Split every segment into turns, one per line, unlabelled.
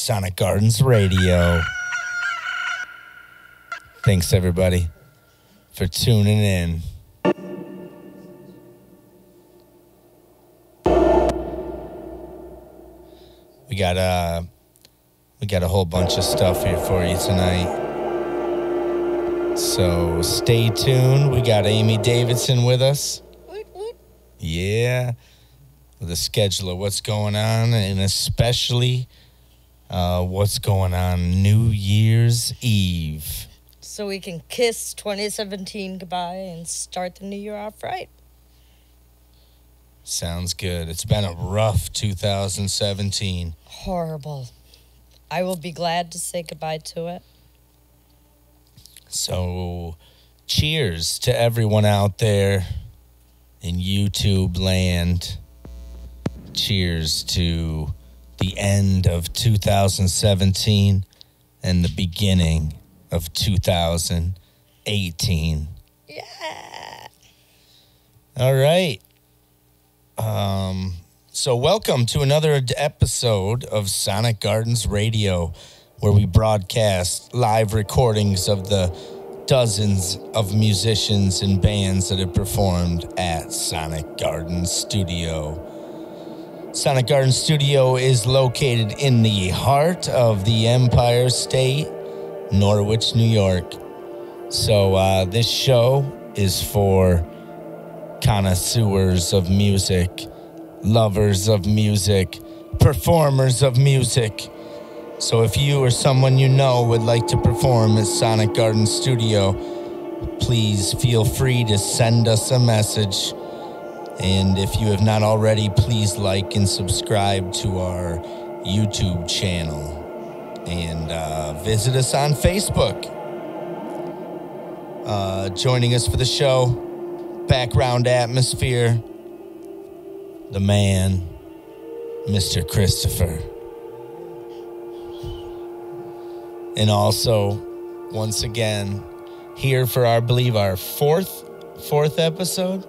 Sonic Gardens Radio. Thanks, everybody, for tuning in. We got a whole bunch of stuff here for you tonight. So stay tuned. We got Amy Davidson with us. Yeah. With a schedule of what's going on, and especially what's going on New Year's Eve.
So we can kiss 2017 goodbye and start the new year off right.
Sounds good. It's been a rough 2017.
Horrible. I will be glad to say goodbye to it.
So, cheers to everyone out there in YouTube land. Cheers to the end of 2017 and the beginning of 2018.
Yeah.
All right. So welcome to another episode of Sonic Gardens Radio, where we broadcast live recordings of the dozens of musicians and bands that have performed at Sonic Gardens Studio. Sonic Gardens Studio is located in the heart of the Empire State, Norwich, New York. So this show is for connoisseurs of music, lovers of music, performers of music. So if you or someone you know would like to perform at Sonic Garden Studio, please feel free to send us a message. And if you have not already, please like and subscribe to our YouTube channel. And visit us on Facebook. Joining us for the show, background atmosphere, the man, Mr. Christopher. And also, once again, here for I believe our fourth episode.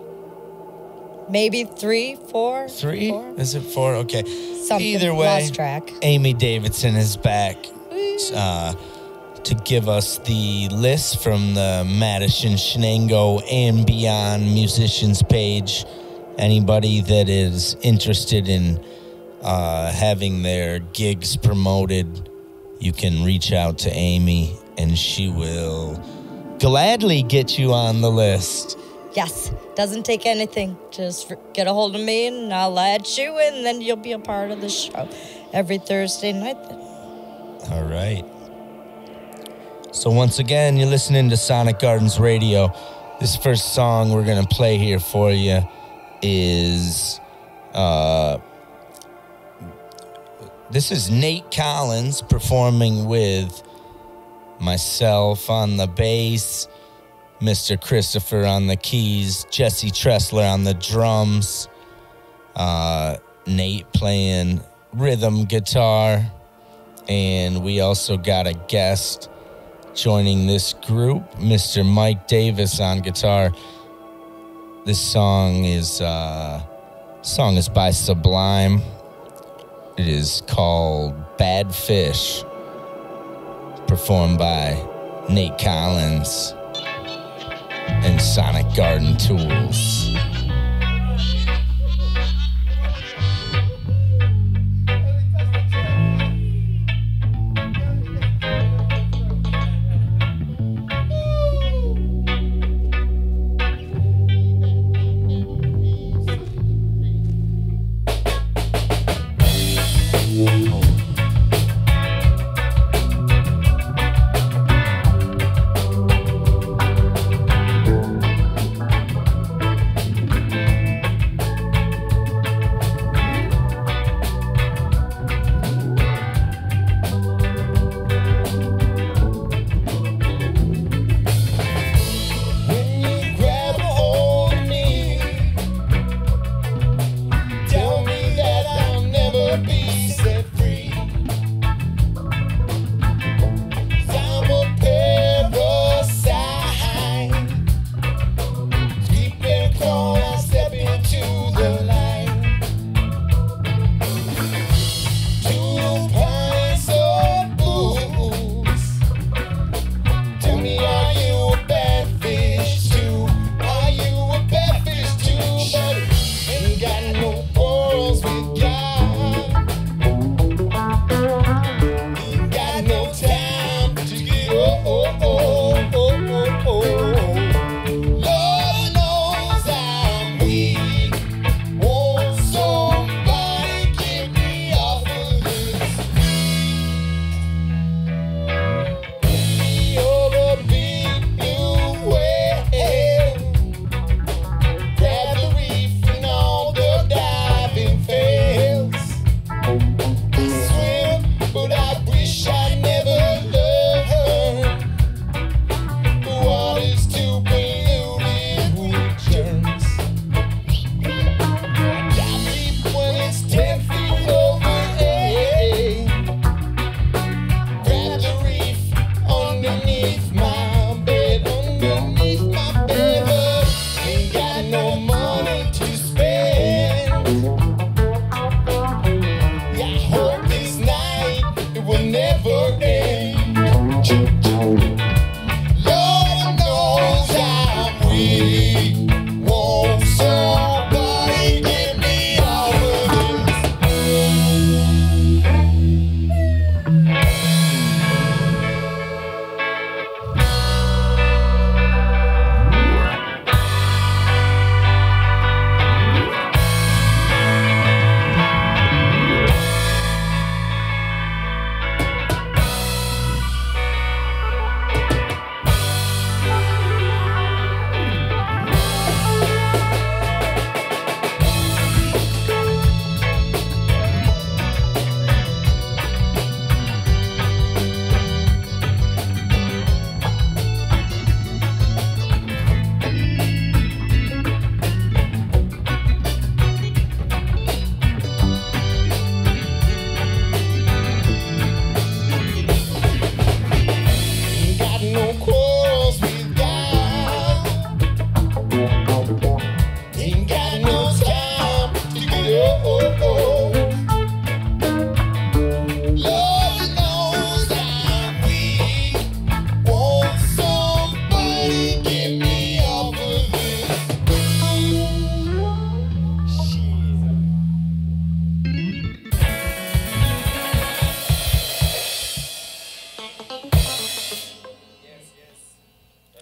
Maybe 3, 4.
3?
Four?
Is it 4? Okay.
Something.
Either way,
lost track.
Amy Davidson is back to give us the list from the Madison Shenango and Beyond musicians page. Anybody that is interested in having their gigs promoted, you can reach out to Amy, and she will gladly get you on the list.
Yes, doesn't take anything. Just get a hold of me, and I'll add you, and then you'll be a part of the show every Thursday night.
All right. So once again, you're listening to Sonic Gardens Radio. This first song we're going to play here for you is... this is Nate Collins performing with myself on the bass, Mr. Christopher on the keys, Jesse Tressler on the drums, Nate playing rhythm guitar, and we also got a guest joining this group, Mr. Mike Davis on guitar. This song is by Sublime. It is called Bad Fish, performed by Nate Collins and Sonic Garden Tools.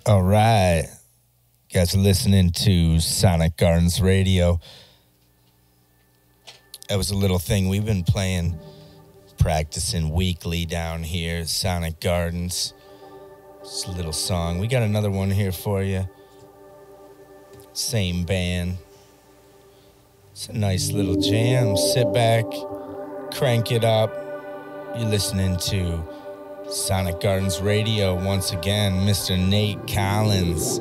All right. You guys are listening to Sonic Gardens Radio. That was a little thing we've been playing, practicing weekly down here at Sonic Gardens. It's a little song. We got another one here for you. Same band. It's a nice little jam. Sit back, crank it up. You're listening to Sonic Gardens Radio once again. Mr. Nate Collins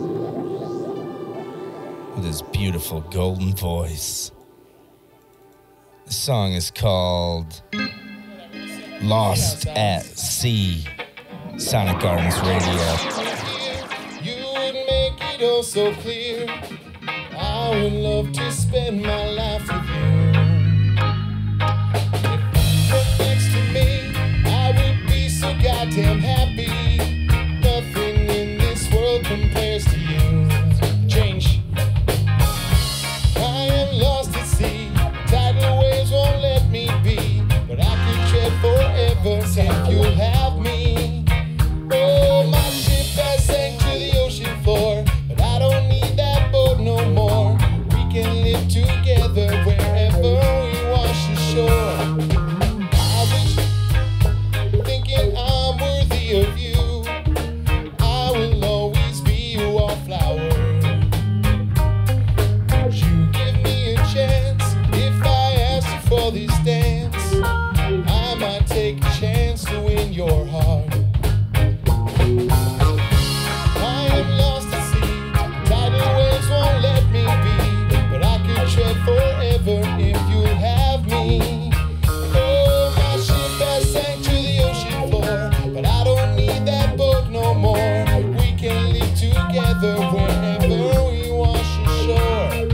with his beautiful golden voice. The song is called Lost at Sea. Sonic Gardens Radio.
You would make it all so clear. I would love to spend my life with you. If you were next to me, I would be so goddamn happy. Nothing in this world compares to you. Change. I am lost at sea. Tidal waves won't let me be, but I could tread forever if you'll have me. Oh, my ship has sank to the ocean floor, but I don't need that boat no more. We can live together wherever we wash ashore. I was thinking I'm worthy of you. I will always be your wallflower. Would you give me a chance if I asked you for this dance? I might take a chance to win your heart. I am lost at sea. Tidal waves won't let me be, but I could tread forever if you'll have me. Oh, my ship has sank to the ocean floor, but I don't need that boat no more. We can live together wherever we wash ashore.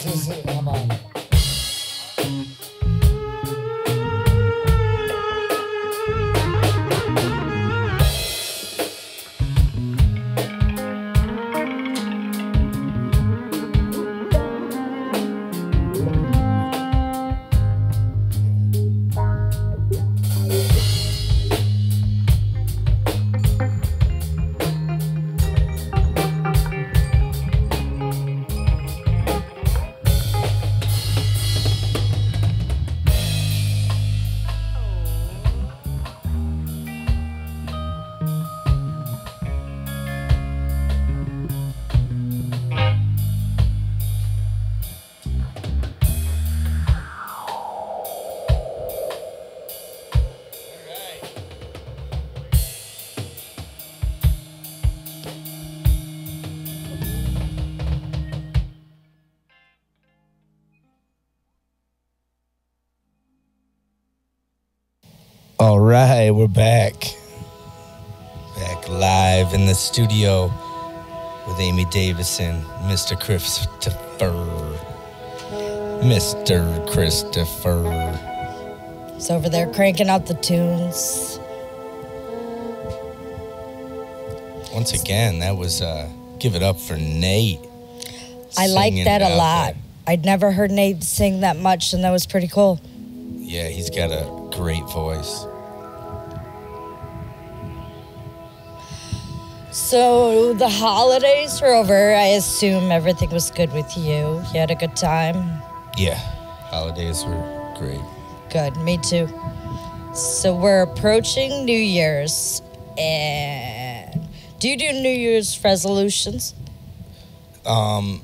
is it. Come on.
All right, we're back. Back live in the studio with Amy Davidson, Mr. Christopher. Mr. Christopher.
He's over there cranking out the tunes.
Once again, that was Give It Up for Nate.
I like
singing
that a
out
lot.
there.
I'd never heard Nate sing that much, and that was pretty cool.
Yeah, he's got a great voice.
So the holidays are over. I assume everything was good with you. You had a good time?
Yeah, holidays were great.
Good, me too. So we're approaching New Year's, and do you do New Year's resolutions?
I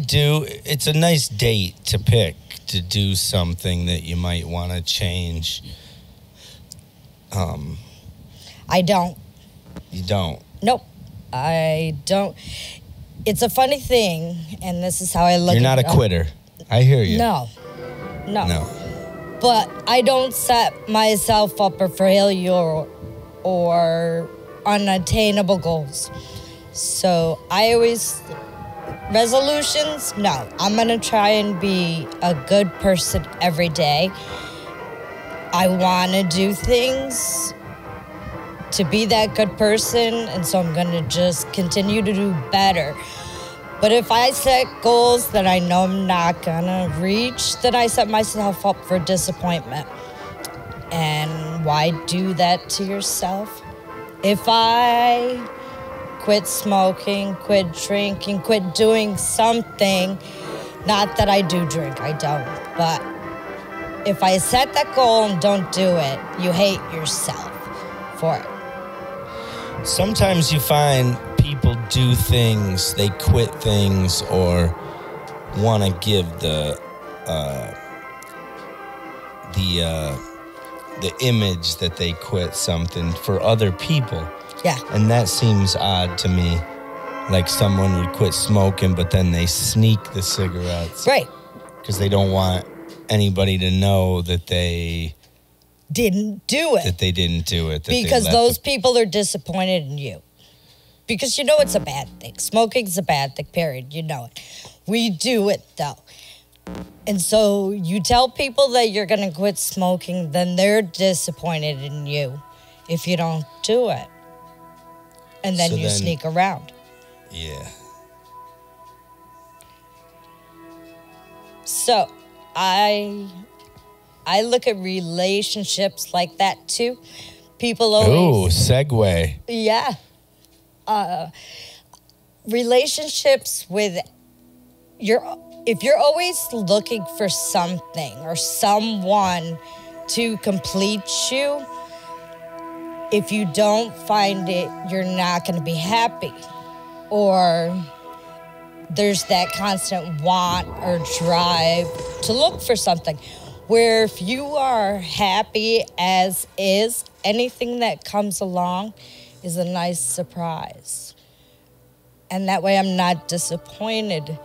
do. It's a nice date to pick to do something that you might want to change.
I don't.
You don't.
Nope, I don't. It's a funny thing, and this is how I look
You're not
at
a quitter. I hear you.
No.
No.
But I don't set myself up for failure or unattainable goals. So I always, resolutions, no. I'm going to try and be a good person every day. I want to do things to be that good person, and so I'm going to just continue to do better. But if I set goals that I know I'm not gonna reach, then I set myself up for disappointment. And why do that to yourself? If I quit smoking, quit drinking, quit doing something, not that I do drink, I don't, but if I set that goal and don't do it, you hate yourself for it.
Sometimes you find people do things, they quit things, or want to give the image that they quit something for other people.
Yeah.
And that seems odd to me. Like someone would quit smoking, but then they sneak the cigarettes.
Right.
Because they don't want anybody to know that they
Didn't do it.
that they didn't do it. That they
Because
left
those
it.
people are disappointed in you. Because you know it's a bad thing. Smoking's a bad thing, period. You know it. We do it, though. And so you tell people that you're going to quit smoking, then they're disappointed in you if you don't do it. And then
So
you
then-
sneak around.
Yeah.
So I look at relationships like that, too. People
Ooh,
always...
segue.
Yeah. Relationships with if you're always looking for something or someone to complete you, if you don't find it, you're not going to be happy. Or there's that constant want or drive to look for something. Where if you are happy as is, anything that comes along is a nice surprise. And that way I'm not disappointed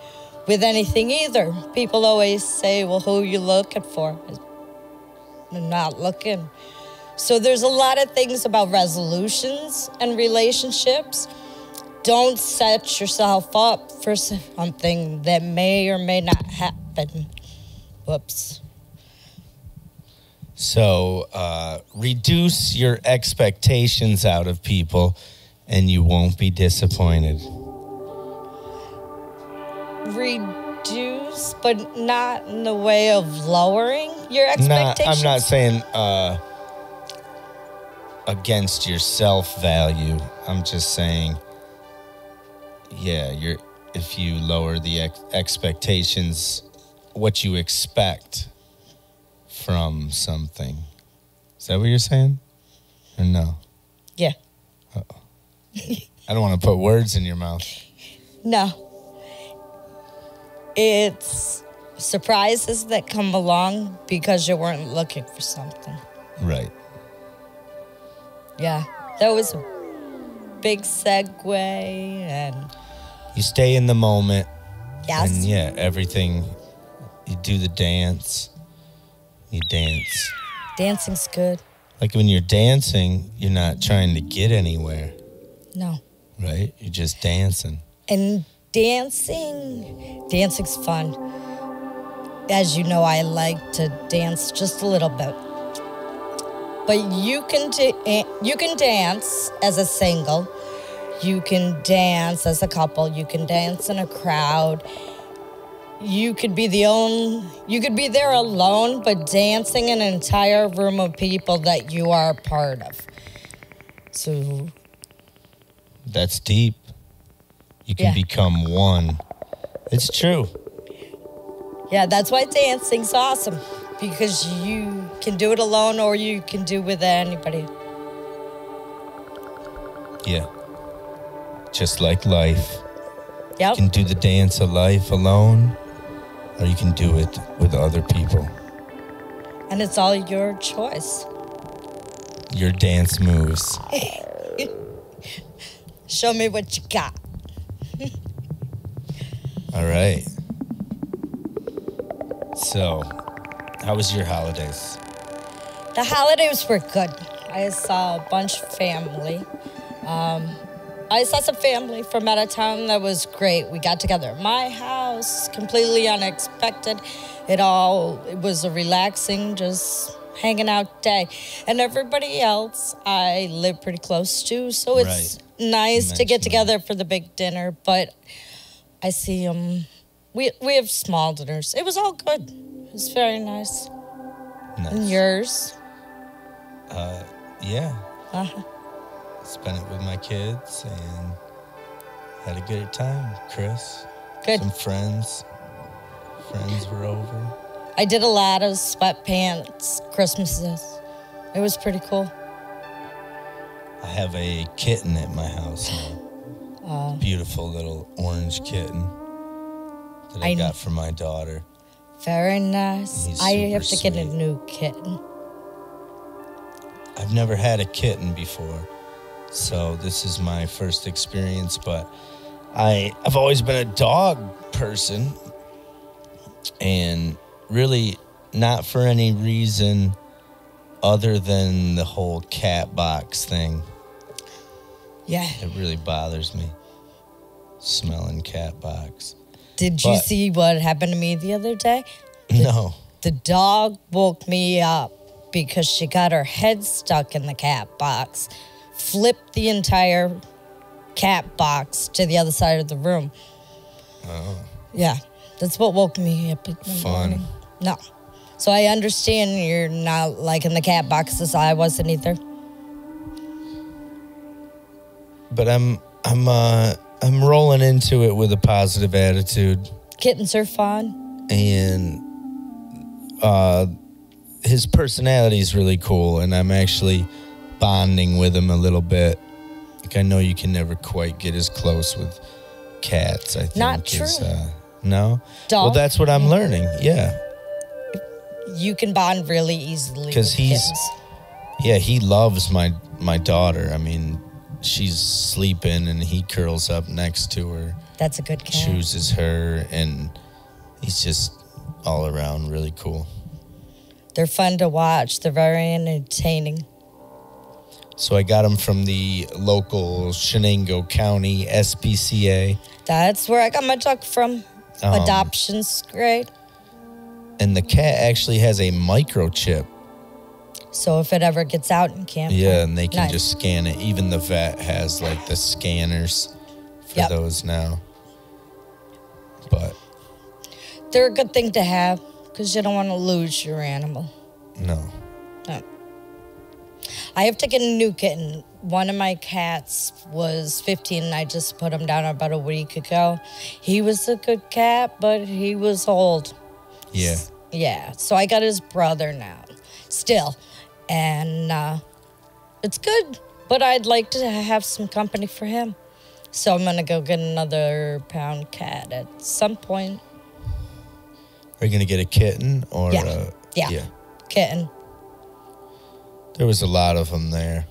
with anything either. People always say, well, who are you looking for? I'm not looking. So there's a lot of things about resolutions and relationships. don't set yourself up for something that may or may not happen. Whoops.
So reduce your expectations out of people and you won't be disappointed.
Reduce, but not in the way of lowering your expectations?
I'm not saying against your self-value. I'm just saying, if you lower the expectations, what you expect from something. Is that what you're saying? Or no?
Yeah.
Uh-oh. I don't want to put words in your mouth.
No. It's surprises that come along because you weren't looking for something.
Right.
Yeah. That was a big segue, and
you stay in the moment.
yes.
And everything, you do the dance. You dance.
Dancing's good.
Like when you're dancing, you're not trying to get anywhere.
No.
Right? You're just dancing.
And dancing's fun. As you know, I like to dance just a little bit. But you can dance as a single. You can dance as a couple. You can dance in a crowd. You could be there alone, but dancing in an entire room of people that you are a part of. So
that's deep. You can become one. It's true.
Yeah, that's why dancing's awesome. Because you can do it alone or you can do it with anybody.
Yeah. Just like life.
Yep.
You can do the dance of life alone, or you can do it with other people.
And it's all your choice.
Your dance moves.
Show me what you got.
All right. So, how was your holidays?
The holidays were good. I saw a bunch of family. I saw some family from out of town that was great. We got together at my house, completely unexpected. It was a relaxing, just hanging out day. And everybody else I live pretty close to, so it's nice to get together for the big dinner. But I see them. We have small dinners. It was all good. It was very nice.
Nice.
And yours?
Yeah. Spent it with my kids and had a good time. Chris.
Good.
Some friends. Friends were over.
I did a lot of sweatpants Christmases. It was pretty cool.
I have a kitten at my house now. Beautiful little orange kitten that I got for my daughter.
Very nice.
He's
I
super
have to get a
sweet.
new kitten.
I've never had a kitten before, so this is my first experience, but I've always been a dog person, and really not for any reason other than the whole cat box thing.
Yeah.
It really bothers me, smelling cat box.
Did you see what happened to me the other day?
No.
The dog woke me up because she got her head stuck in the cat box, flipped the entire cat box to the other side of the room.
Oh.
Yeah, that's what woke me up in the morning. No. So I understand you're not liking the cat boxes. I wasn't either.
But I'm rolling into it with a positive attitude.
Kittens are fun.
And his personality is really cool, and I'm actually bonding with him a little bit. Like, I know you can never quite get as close with cats, I think.
Not true.
No?
Dog?
Well, that's what I'm learning, yeah.
You can bond really easily with
Because
kittens.
he loves my daughter. I mean, she's sleeping, and he curls up next to her.
That's a good cat.
Chooses her, and he's just all around really cool.
They're fun to watch. They're very entertaining.
So I got them from the local Shenango County SPCA.
That's where I got my dog from. Adoption's great.
And the cat actually has a microchip.
So if it ever gets out and can't.
Yeah, and they can just scan it. Even the vet has like the scanners for those now. But
they're a good thing to have because you don't want to lose your animal.
No.
I have to get a new kitten. One of my cats was 15 and I just put him down about a week ago. He was a good cat, but he was old.
Yeah.
Yeah. So I got his brother now. Still. And it's good, but I'd like to have some company for him. So I'm going to go get another pound cat at some point.
Are you going to get a kitten or
yeah. Kitten.
There was a lot of them there.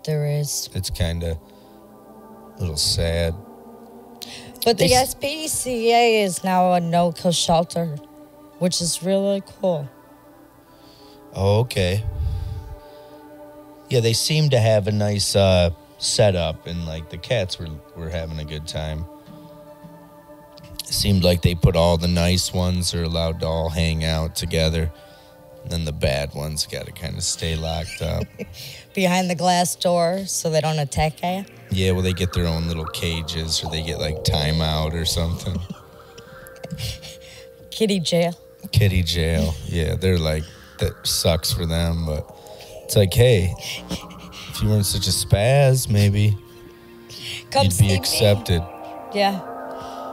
There is.
It's kind of a little sad.
But the SPCA is now a no-kill shelter, which is really cool.
Oh, okay. Yeah, they seem to have a nice setup, and like the cats were having a good time. It seemed like they put all the nice ones are allowed to all hang out together. And then the bad ones got to kind of stay locked up.
Behind the glass door so they don't attack you?
Yeah, well, they get their own little cages or they get like timeout or something.
Kitty jail.
Kitty jail. Yeah, they're like, that sucks for them, but it's like, hey, if you weren't such a spaz, maybe you'd be accepted.
Yeah.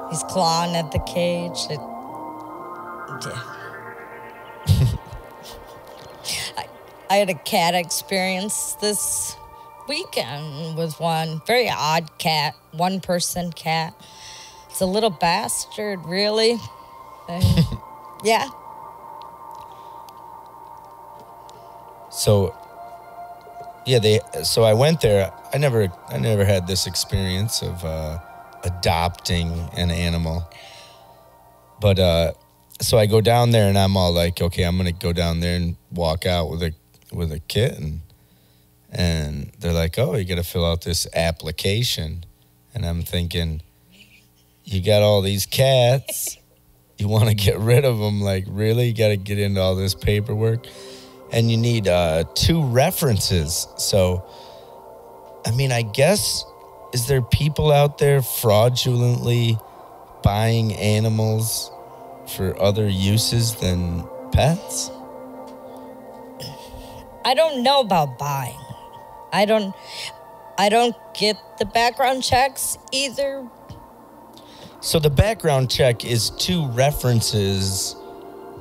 He's clawing at the cage. Yeah. I had a cat experience this weekend with one very odd cat, one-person cat. It's a little bastard, really. Yeah.
So, yeah, so I went there. I never had this experience of adopting an animal. But so I go down there and I'm all like, okay, I'm gonna go down there and walk out with a kitten. And they're like, oh, you got to fill out this application. And I'm thinking, you got all these cats. You want to get rid of them. Like, really? You got to get into all this paperwork? And you need 2 references. So, I mean, I guess, is there people out there fraudulently buying animals for other uses than pets?
I don't know about buying. I don't get the background checks either.
So the background check is 2 references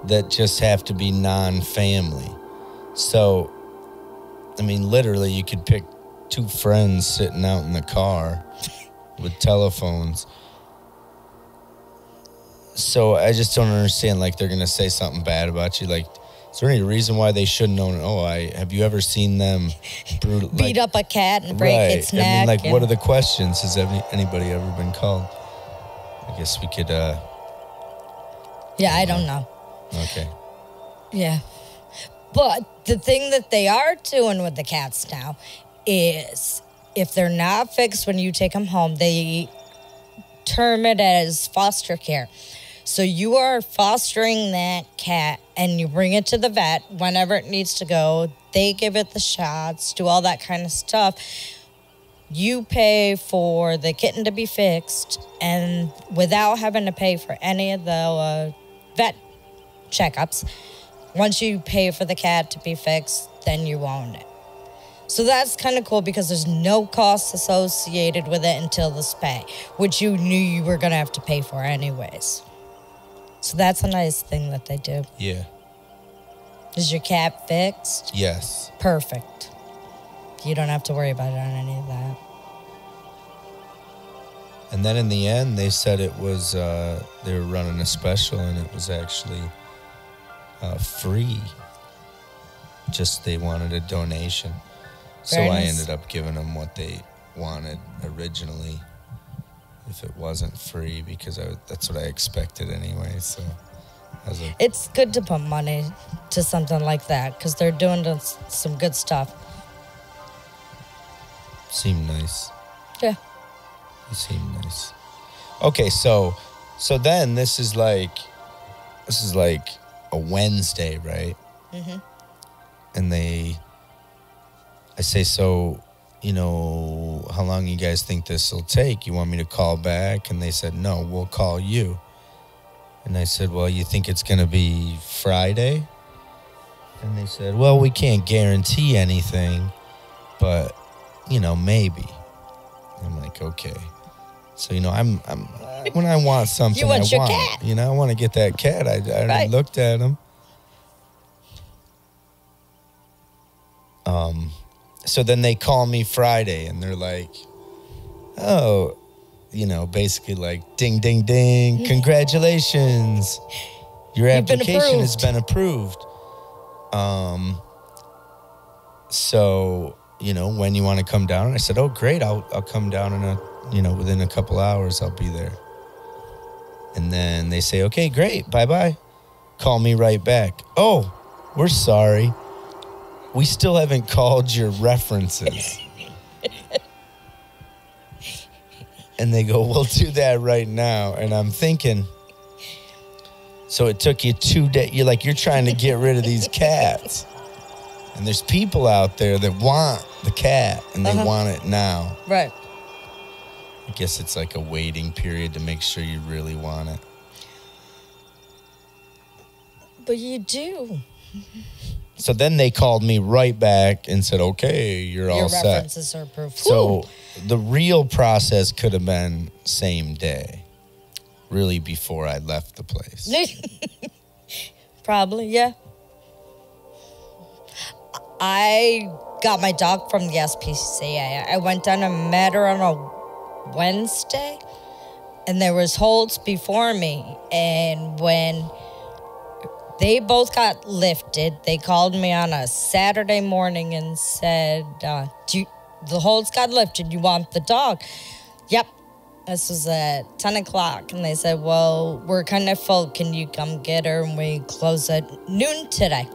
that just have to be non-family. So, I mean, literally, you could pick 2 friends sitting out in the car with telephones. So I just don't understand, like, they're going to say something bad about you. Like, is there any reason why they shouldn't own it? Have you ever seen them
beat up a cat and break its neck?
I mean, like, what are the questions? Has anybody ever been called? I guess we could,
Yeah, I don't know.
Okay.
Yeah. But the thing that they are doing with the cats now is if they're not fixed when you take them home, they term it as foster care. So you are fostering that cat and you bring it to the vet whenever it needs to go. They give it the shots, do all that kind of stuff. You pay for the kitten to be fixed and without having to pay for any of the vet checkups. Once you pay for the cat to be fixed, then you own it. So that's kind of cool because there's no cost associated with it until the spay, which you knew you were going to have to pay for anyways. So that's a nice thing that they do.
Yeah.
Is your cat fixed?
Yes.
Perfect. You don't have to worry about any of that.
And then in the end, they said it was, they were running a special and it was actually free. Just they wanted a donation. So
Very
I
nice.
ended up giving them what they wanted originally if it wasn't free because that's what I expected anyway. So I was like,
It's good to put money to something like that because they're doing some good stuff.
Seemed nice.
Yeah.
You seem nice. Okay, so then this is like a Wednesday, right?
Mm-hmm.
And I say, so, you know, how long you guys think this will take? You want me to call back? And they said, no, we'll call you. And I said, well, you think it's going to be Friday? And they said, well, we can't guarantee anything, but, you know, maybe. I'm like, okay. So, you know, I'm when I want something,
You want
I
your
want
cat.
it. You know, I want to get that cat. I
Right.
looked at him. So then they call me Friday and they're like, oh, you know, basically like, ding, ding, ding. Congratulations. Your
You've been
application has
approved.
been approved. So, you know, when you want to come down? And I said, oh, great. I'll come down within a couple hours, I'll be there. And then they say, okay, great. Bye-bye. Call me right back. Oh, we're sorry. We still haven't called your references. And they go, we'll do that right now. And I'm thinking, so it took you 2 days. You're trying to get rid of these cats. And there's people out there that want the cat and they want it now.
Right.
I guess it's like a waiting period to make sure you really want it.
But you do.
So then they called me right back and said, okay, you're all set.
Your references are approved.
So the real process could have been same day, really before I left the place.
Probably, yeah. I got my dog from the SPCA. I went down and met her on a Wednesday, and there was holds before me. And when they both got lifted, they called me on a Saturday morning and said, the holds got lifted. You want the dog? Yep. This was at 10 o'clock. And they said, well, we're kind of full. Can you come get her? And we close at noon today.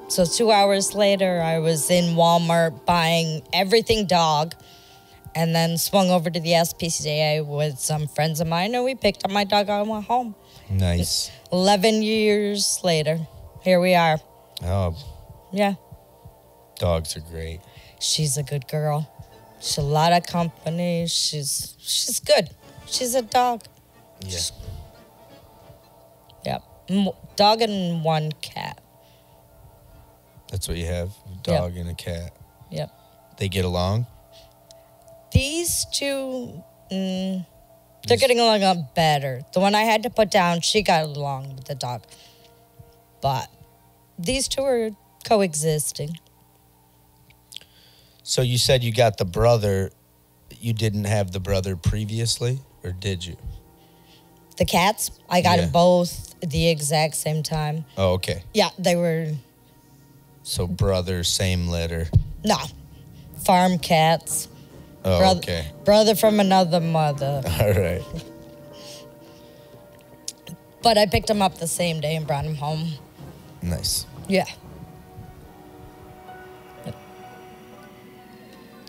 So 2 hours later, I was in Walmart buying everything dog, and then swung over to the SPCA with some friends of mine, and we picked up my dog and went home.
Nice.
11 years later, here we are.
Oh,
Yeah,
dogs are great.
she's a good girl. She's a lot of company. She's good. She's a dog.
Yeah.
Yep. Dog and one cat.
That's what you have, a dog and a cat.
Yep.
They get along?
These two, they're getting along a lot better. The one I had to put down, she got along with the dog. But these two are coexisting.
So you said you got the brother. You didn't have the brother previously, or did you?
The cats, I got
Yeah.
them both at the exact same time.
Oh, okay.
Yeah, they were,
So brother, same litter.
no, farm cats.
Oh, okay.
Brother from another mother.
All right.
But I picked him up the same day and brought him home.
Nice.
Yeah.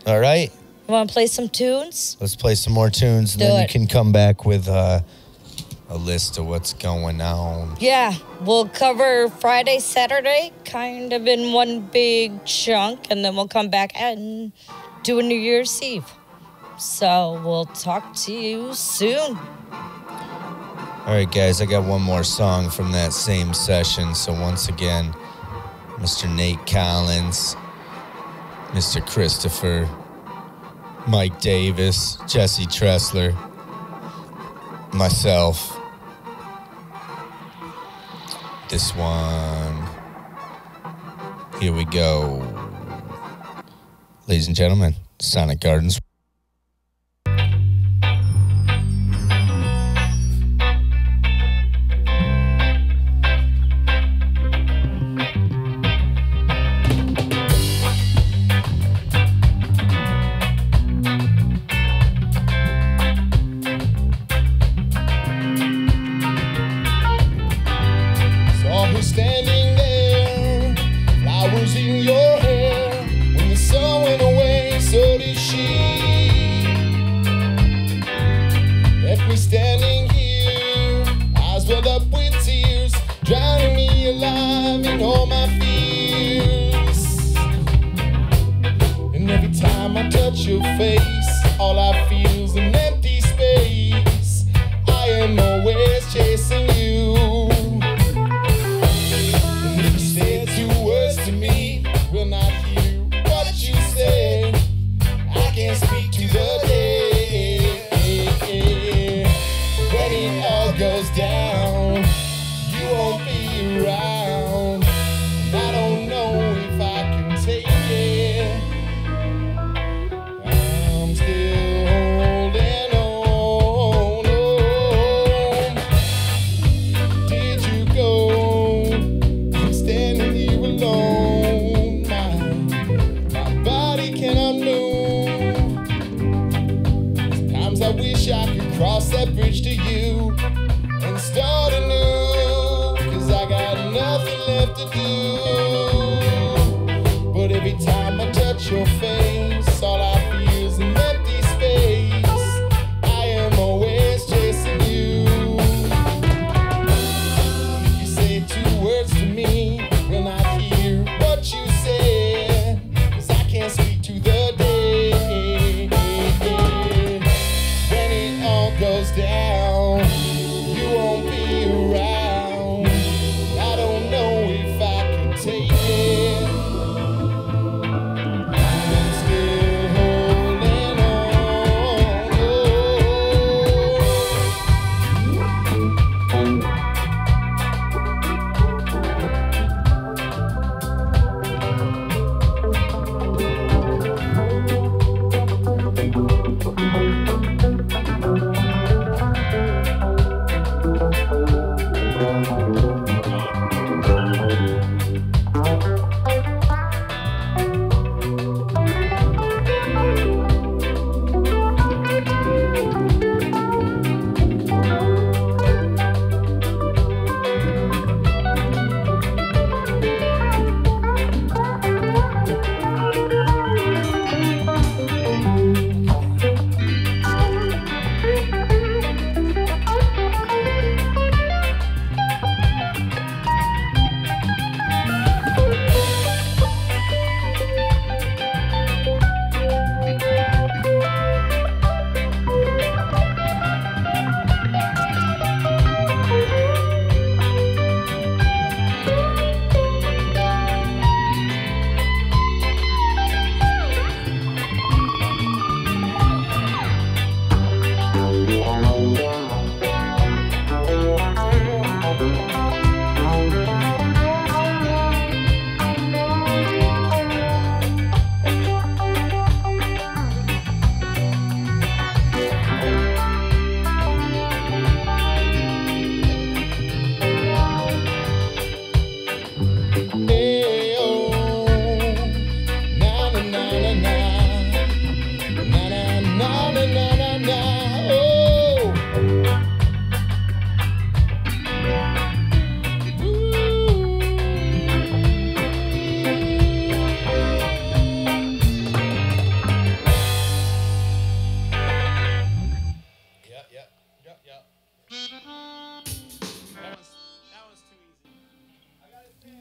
All right.
You want to play some tunes?
Let's play some more tunes, and
Do
then
it.
you can come back with a list of what's going on.
Yeah, we'll cover Friday, Saturday, kind of in one big chunk, and then we'll come back and do a New Year's Eve. So we'll talk to you soon.
All right, guys, I got one more song from that same session. So once again, Mr. Nate Collins, Mr. Christopher, Mike Davis, Jesse Tressler, myself. This one. Here we go. Ladies and gentlemen, Sonic Gardens.
Saw her standing there, flowers in your hair. When the sun went away, so did she. your face, all I feel is an empty space. I am always chasing you. And if you say two words to me, will not hear what you say. I can't speak to the day. When it all goes down, you won't be around. And I don't know if I can take it. I'm still holding on. Did you go? I'm standing here alone. My body cannot move. Sometimes I wish I could cross that bridge to you and start anew, 'cause I got nothing left to do. But every time I touch your face, all I feel is an empty space. I am always chasing you. If you say two words to me, will not hear what you said, 'cause I can't speak to the day. When it all goes down, you won't be around. I don't know if I can take it. I'm still holding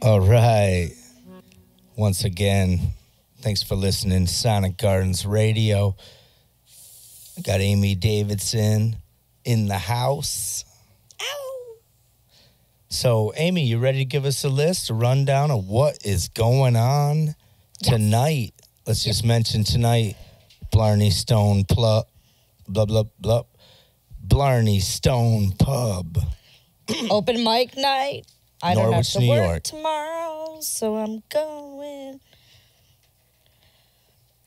All right. Once again, thanks for listening to Sonic Gardens Radio. I got Amy Davidson in the house.
Ow!
So, Amy, you ready to give us a list, a rundown of what is going on tonight? Let's just mention tonight, Blarney Stone Blah, blah, blah. Blarney Stone Pub.
Open mic night. I don't have
Norwich,
to
New
work
York.
tomorrow, so I'm going.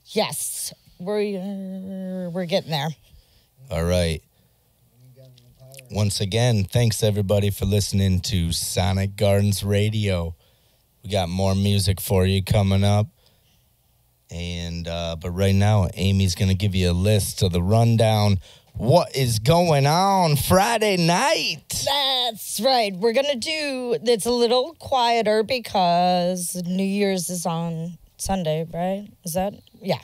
Yes, we're getting there.
All right. Once again, thanks everybody for listening to Sonic Gardens Radio. We got more music for you coming up. And but right now, Amy's going to give you a list of the rundown. What is going on Friday night?
That's right. We're going to do, it's a little quieter because New Year's is on Sunday, right? Is that? Yeah.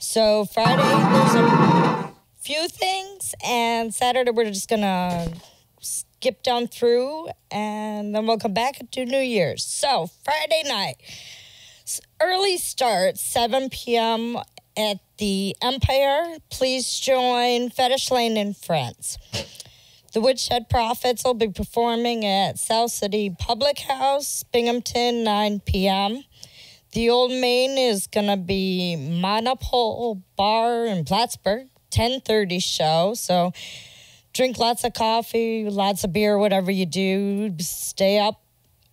So Friday, there's a few things, and Saturday we're just going to skip down through, and then we'll come back and do New Year's. So Friday night, early start, 7 p.m., at the Empire. Please join Fetish Lane and Friends. The Woodshed Prophets will be performing at South City Public House, Binghamton, 9 p.m. The Old Main is going to be Monopole Bar in Plattsburgh, 10:30 show. So drink lots of coffee, lots of beer, whatever you do. Stay up.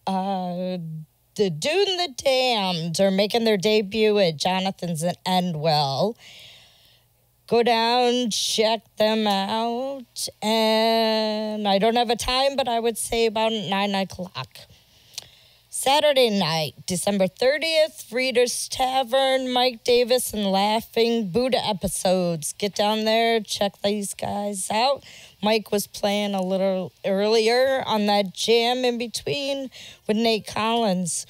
The Dude and the Damned are making their debut at Jonathan's and Endwell. Go down, check them out. And I don't have a time, but I would say about 9 o'clock. Saturday night, December 30th, Reader's Tavern, Mike Davis and Laughing Buddha episodes. Get down there, check these guys out. Mike was playing a little earlier on that jam in between with Nate Collins.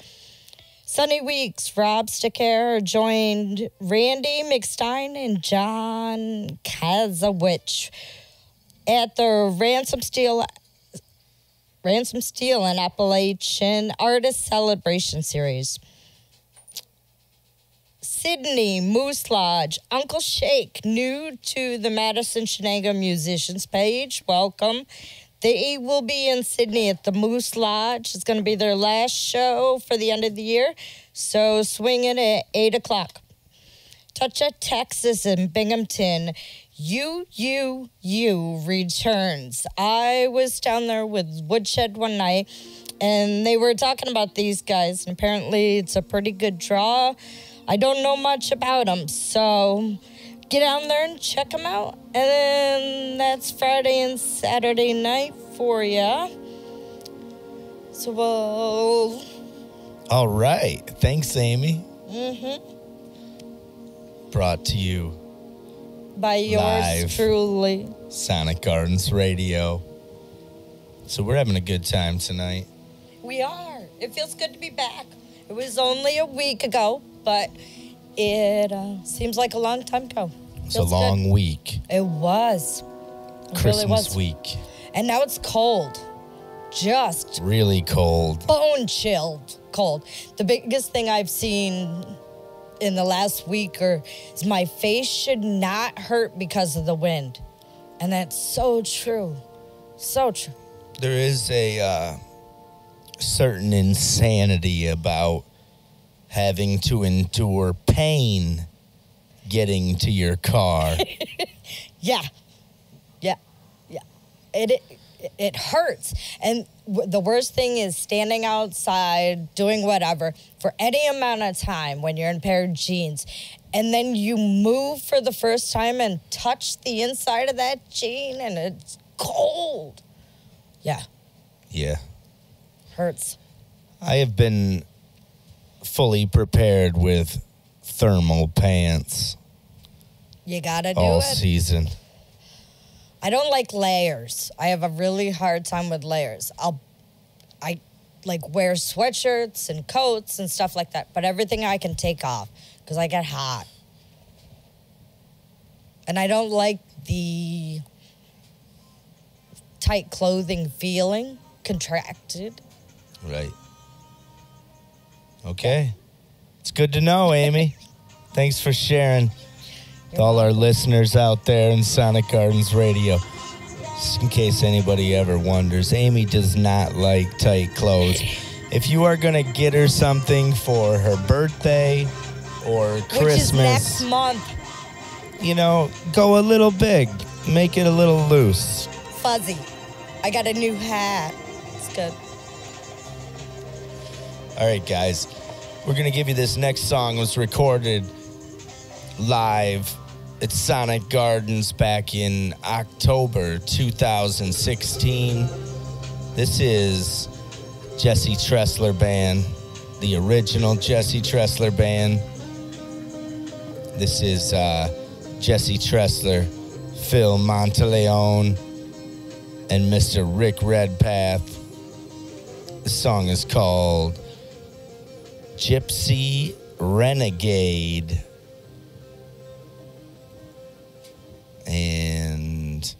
Sunny Weeks, Rob Sticker joined Randy McStein and John Kazawich at the Ransom Steel and Appalachian Artist Celebration Series. Sydney, Moose Lodge, Uncle Shake, new to the Madison Shenango Musicians page. Welcome. They will be in Sydney at the Moose Lodge. It's going to be their last show for the end of the year, so swing in at 8 o'clock. Touch of Texas in Binghamton. You returns. I was down there with Woodshed one night, and they were talking about these guys, and apparently it's a pretty good draw. I don't know much about them, so get down there and check them out. And then that's Friday and Saturday night for you. So we'll...
All right. Thanks, Amy. Brought to you
by yours
live,
truly,
Sonic Gardens Radio. So we're having a good time tonight.
We are. It feels good to be back. It was only a week ago, but it seems like a long time ago.
It's a long week.
It was. It
Christmas
really was.
week.
And now it's cold. Just
really cold.
Bone chilled cold. The biggest thing I've seen in the last week is my face should not hurt because of the wind. And that's so true. So true.
There is a certain insanity about having to endure pain getting to your car.
Yeah. It hurts. And the worst thing is standing outside, doing whatever, for any amount of time when you're in a pair of jeans, and then you move for the first time and touch the inside of that jean, and it's cold. Yeah. Hurts.
I have been fully prepared with thermal pants.
You gotta do
all
it.
season.
I don't like layers. I have a really hard time with layers. I like wear sweatshirts and coats and stuff like that, but everything I can take off because I get hot. And I don't like the tight clothing feeling, contracted.
Right. Okay. It's good to know, Amy. Thanks for sharing with all our listeners out there in Sonic Gardens Radio. Just in case anybody ever wonders, Amy does not like tight clothes. If you are going to get her something for her birthday or Christmas,
which is next month,
go a little big. Make it a little loose.
Fuzzy. I got a new hat. It's good.
All right, guys. We're going to give you this next song. It was recorded live at Sonic Gardens back in October 2016. This is Jesse Tressler Band, the original Jesse Tressler Band. This is Jesse Tressler, Phil Monteleone, and Mr. Rick Redpath. The song is called Gypsy Renegade. And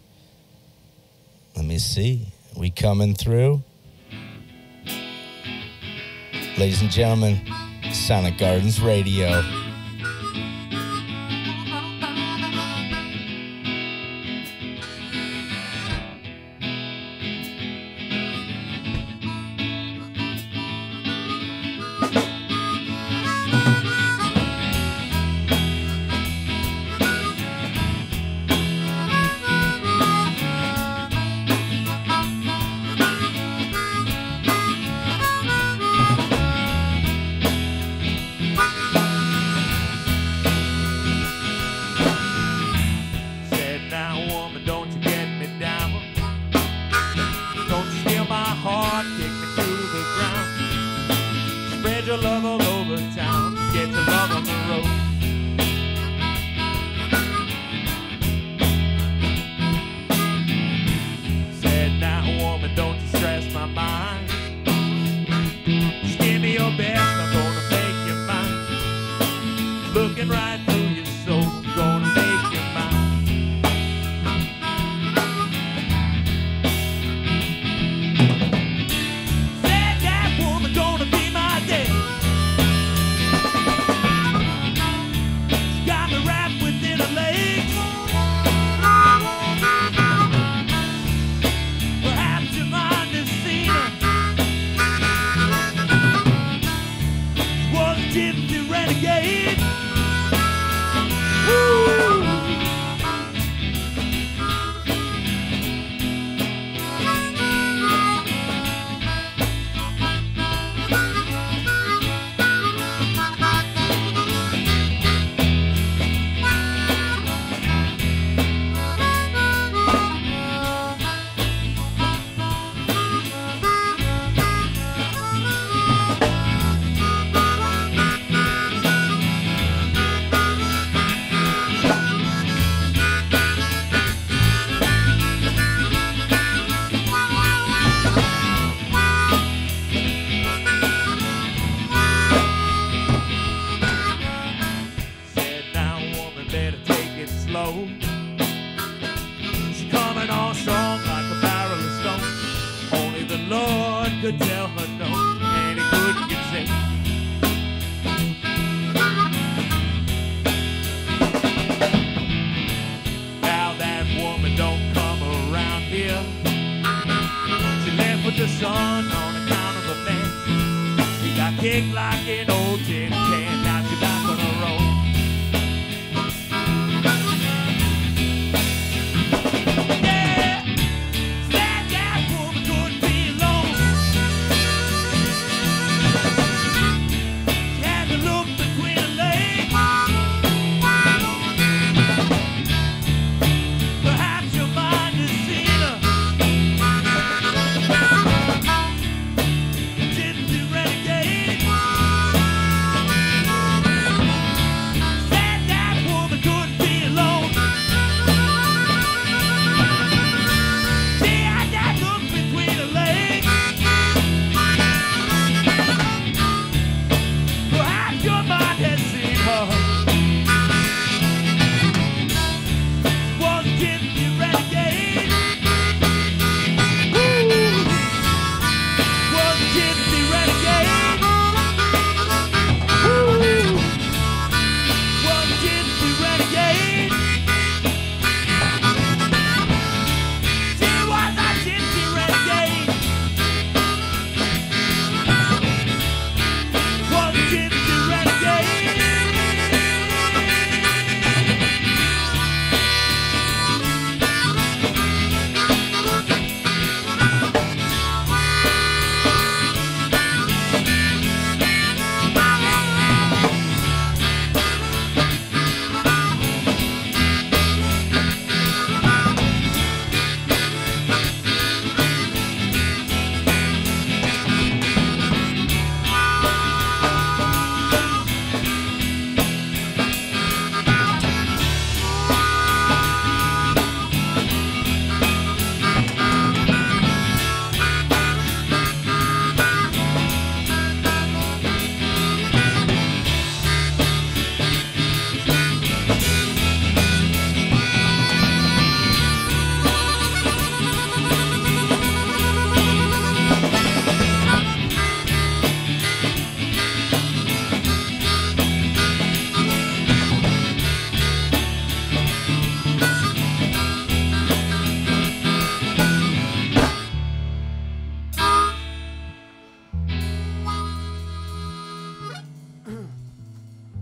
let me see. We coming through? Ladies and gentlemen, Sonic Gardens Radio.
kick like an old tin can. Now you're back on the road. Yeah, sad that woman couldn't be alone. She had to look between her legs. Perhaps your mind has seen her. Gypsy renegade. Sad that woman couldn't be alone. She had that look between her legs. Perhaps your mind has seen her. Was gypsy renegade. Woo! Was gypsy renegade. Woo! Was gypsy renegade. She was a gypsy renegade. Was gypsy renegade.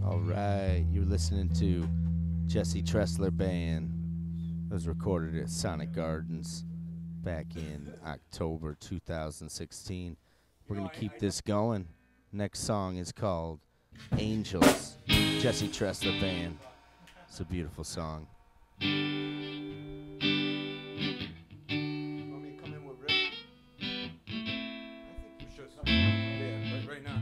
All right, you're listening to Jesse Tressler Band. It was recorded at Sonic Gardens back in October 2016. We're going to keep this going. Next song is called Angels, Jesse Tressler Band. It's a beautiful song.
Want me to come in with Rick? I think you should. Yeah, right now.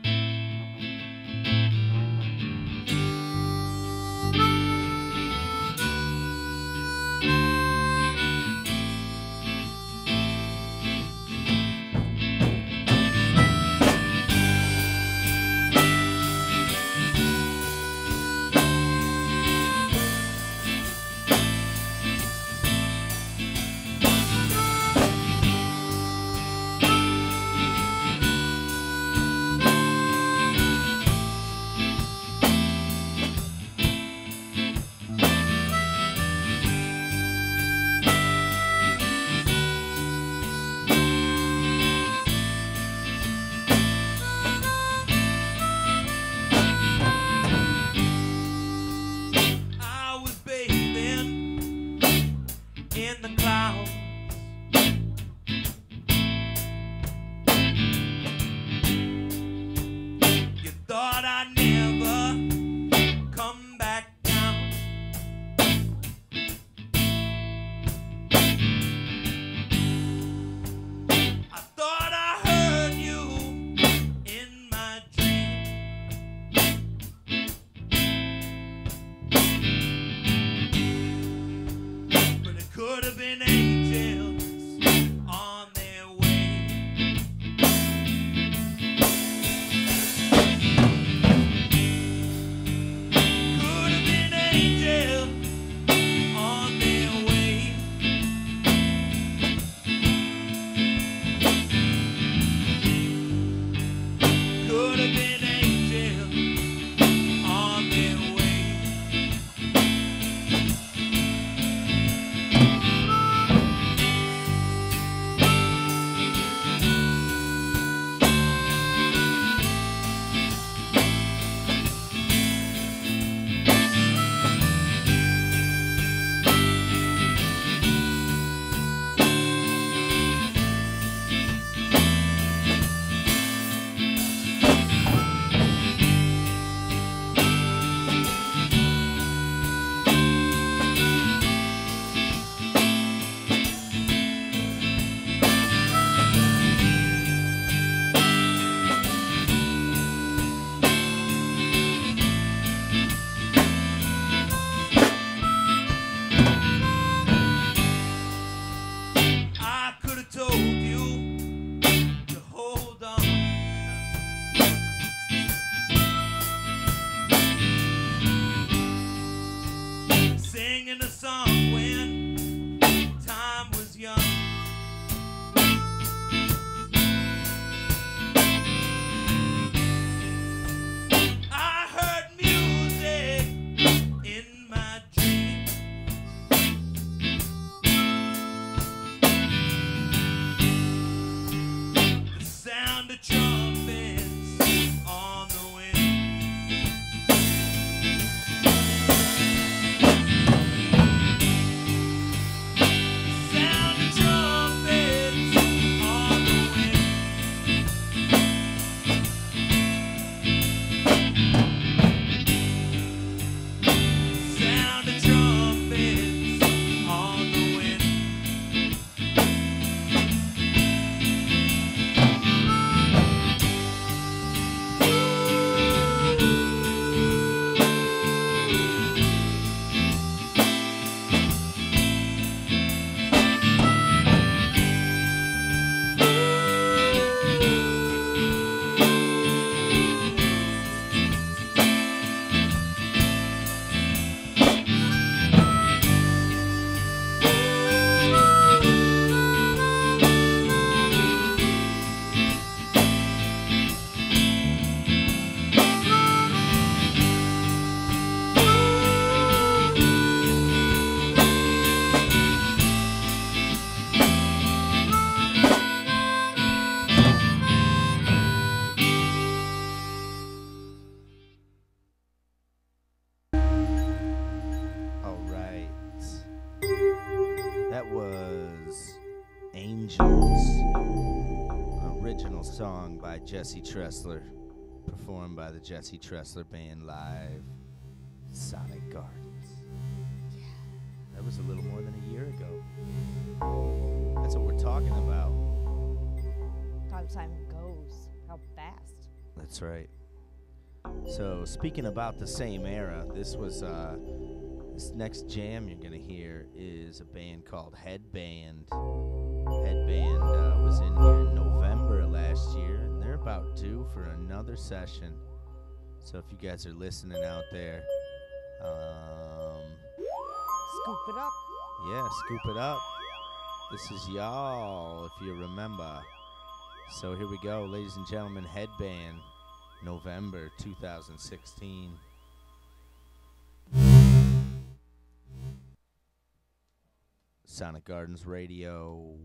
by Jesse Tressler, performed by the Jesse Tressler Band live, Sonic Gardens. Yeah. That was a little more than a year ago. That's what we're talking about.
How time goes. How fast.
That's right. So, speaking about the same era, this was, this next jam you're gonna hear is a band called Headband. Headband was in here in November last year, and they're about due for another session. So if you guys are listening out there,
Scoop it up.
yeah, scoop it up. This is y'all, if you remember. So here we go, ladies and gentlemen, Headband, November 2016. Sonic Gardens Radio.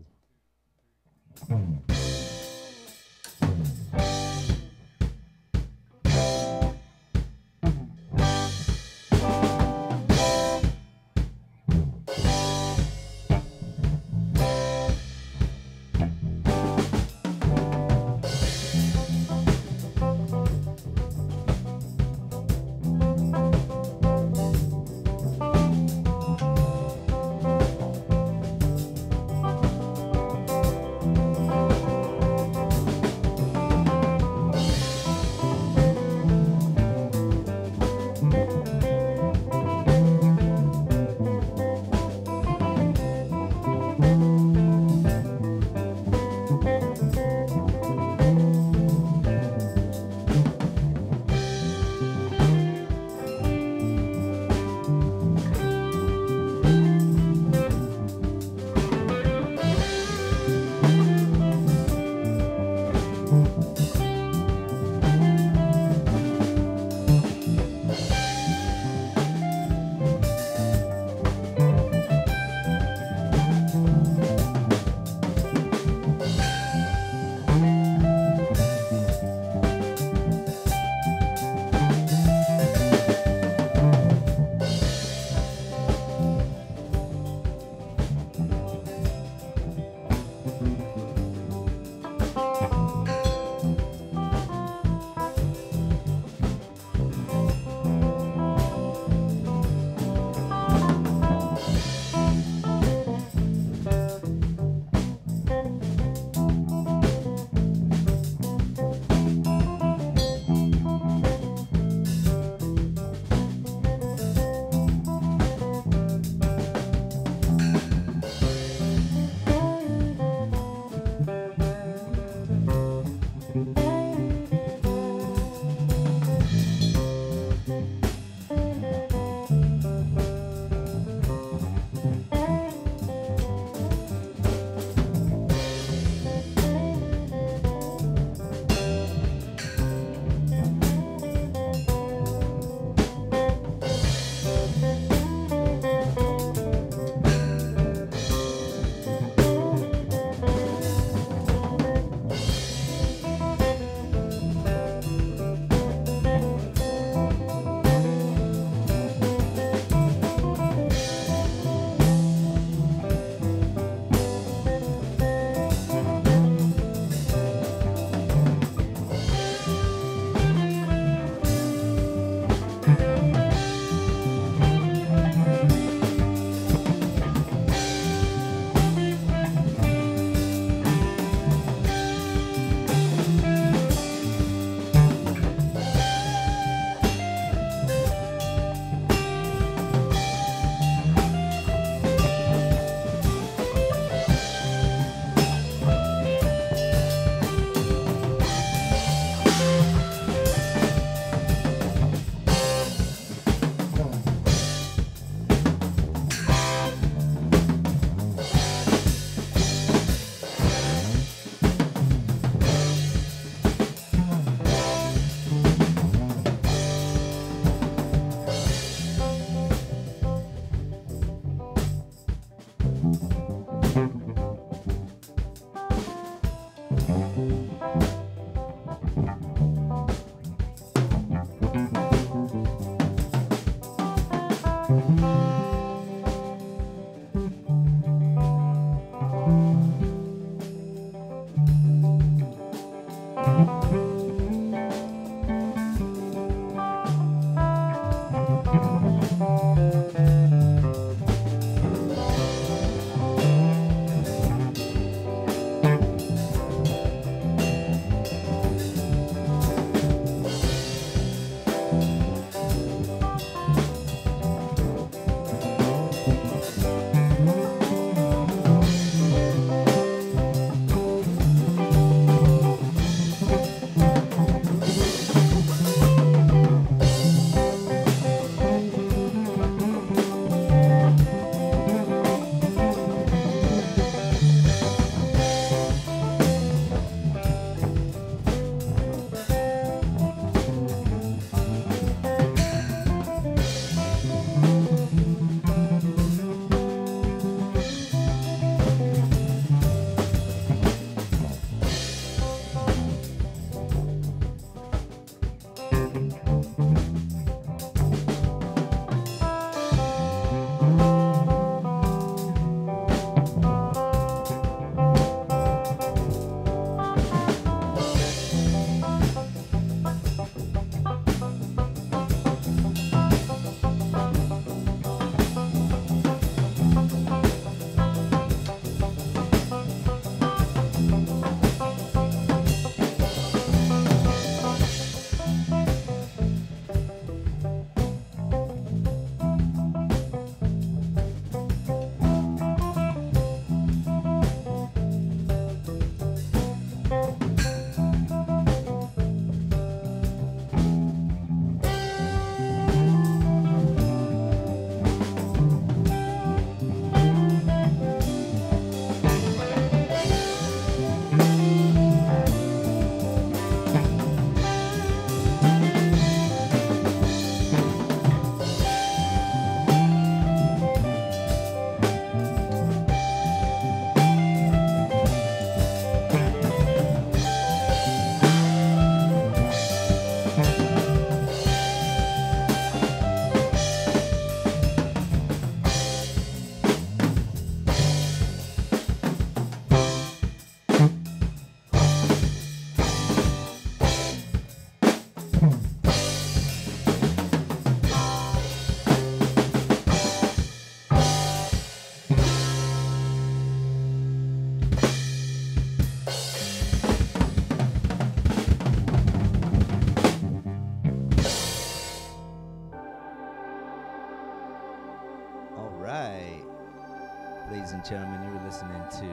and gentlemen, you were listening to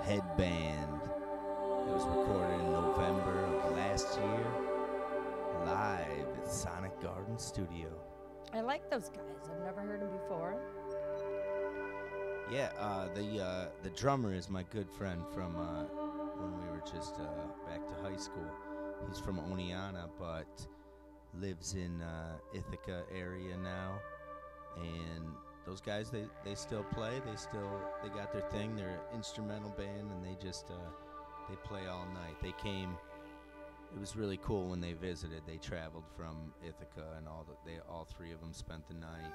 Headband. It was recorded in November of last year, live at Sonic Garden Studio.
I like those guys. I've never heard them before.
Yeah, the drummer is my good friend from when we were just back to high school. He's from Oneonta, but lives in Ithaca area now. And those guys, they still play. They got their thing. They're an instrumental band, and they just they play all night. They came. It was really cool when they visited. They traveled from Ithaca, and all three of them spent the night.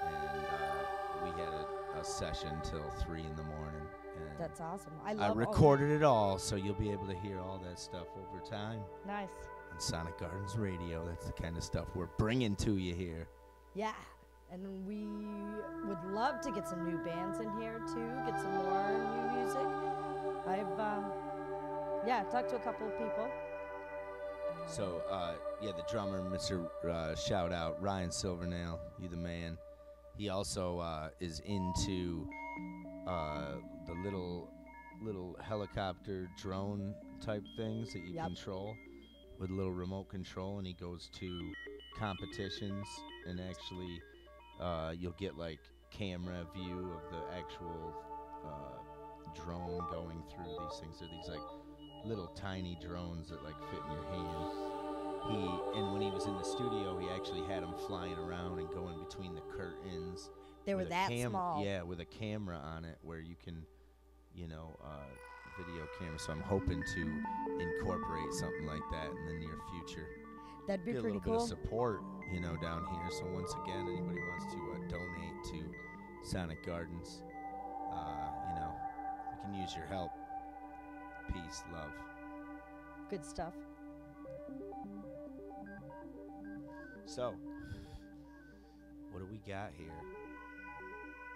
And we had a session till 3 in the morning. And
That's awesome.
I recorded it all, so you'll be able to hear all that stuff over time.
Nice.
On Sonic Gardens Radio. That's the kind of stuff we're bringing to you here.
Yeah. And we would love to get some new bands in here, too. Get some more new music. I've talked to a couple of people.
So, the drummer, Mr. Shout out, Ryan Silvernail, you the man. He also is into the little helicopter drone type things that you control with a little remote control, and he goes to competitions, and actually you'll get like camera view of the actual drone going through these things. They're these like little tiny drones that like fit in your hand. And when he was in the studio, he actually had them flying around and going between the curtains.
They were that small.
Yeah, with a camera on it where you can, video camera. So I'm hoping to incorporate something like that in the near future.
That'd be pretty cool.
A little bit of support, down here. So once again, anybody wants to donate to Sonic Gardens, we can use your help. Peace, love.
Good stuff.
So, what do we got here?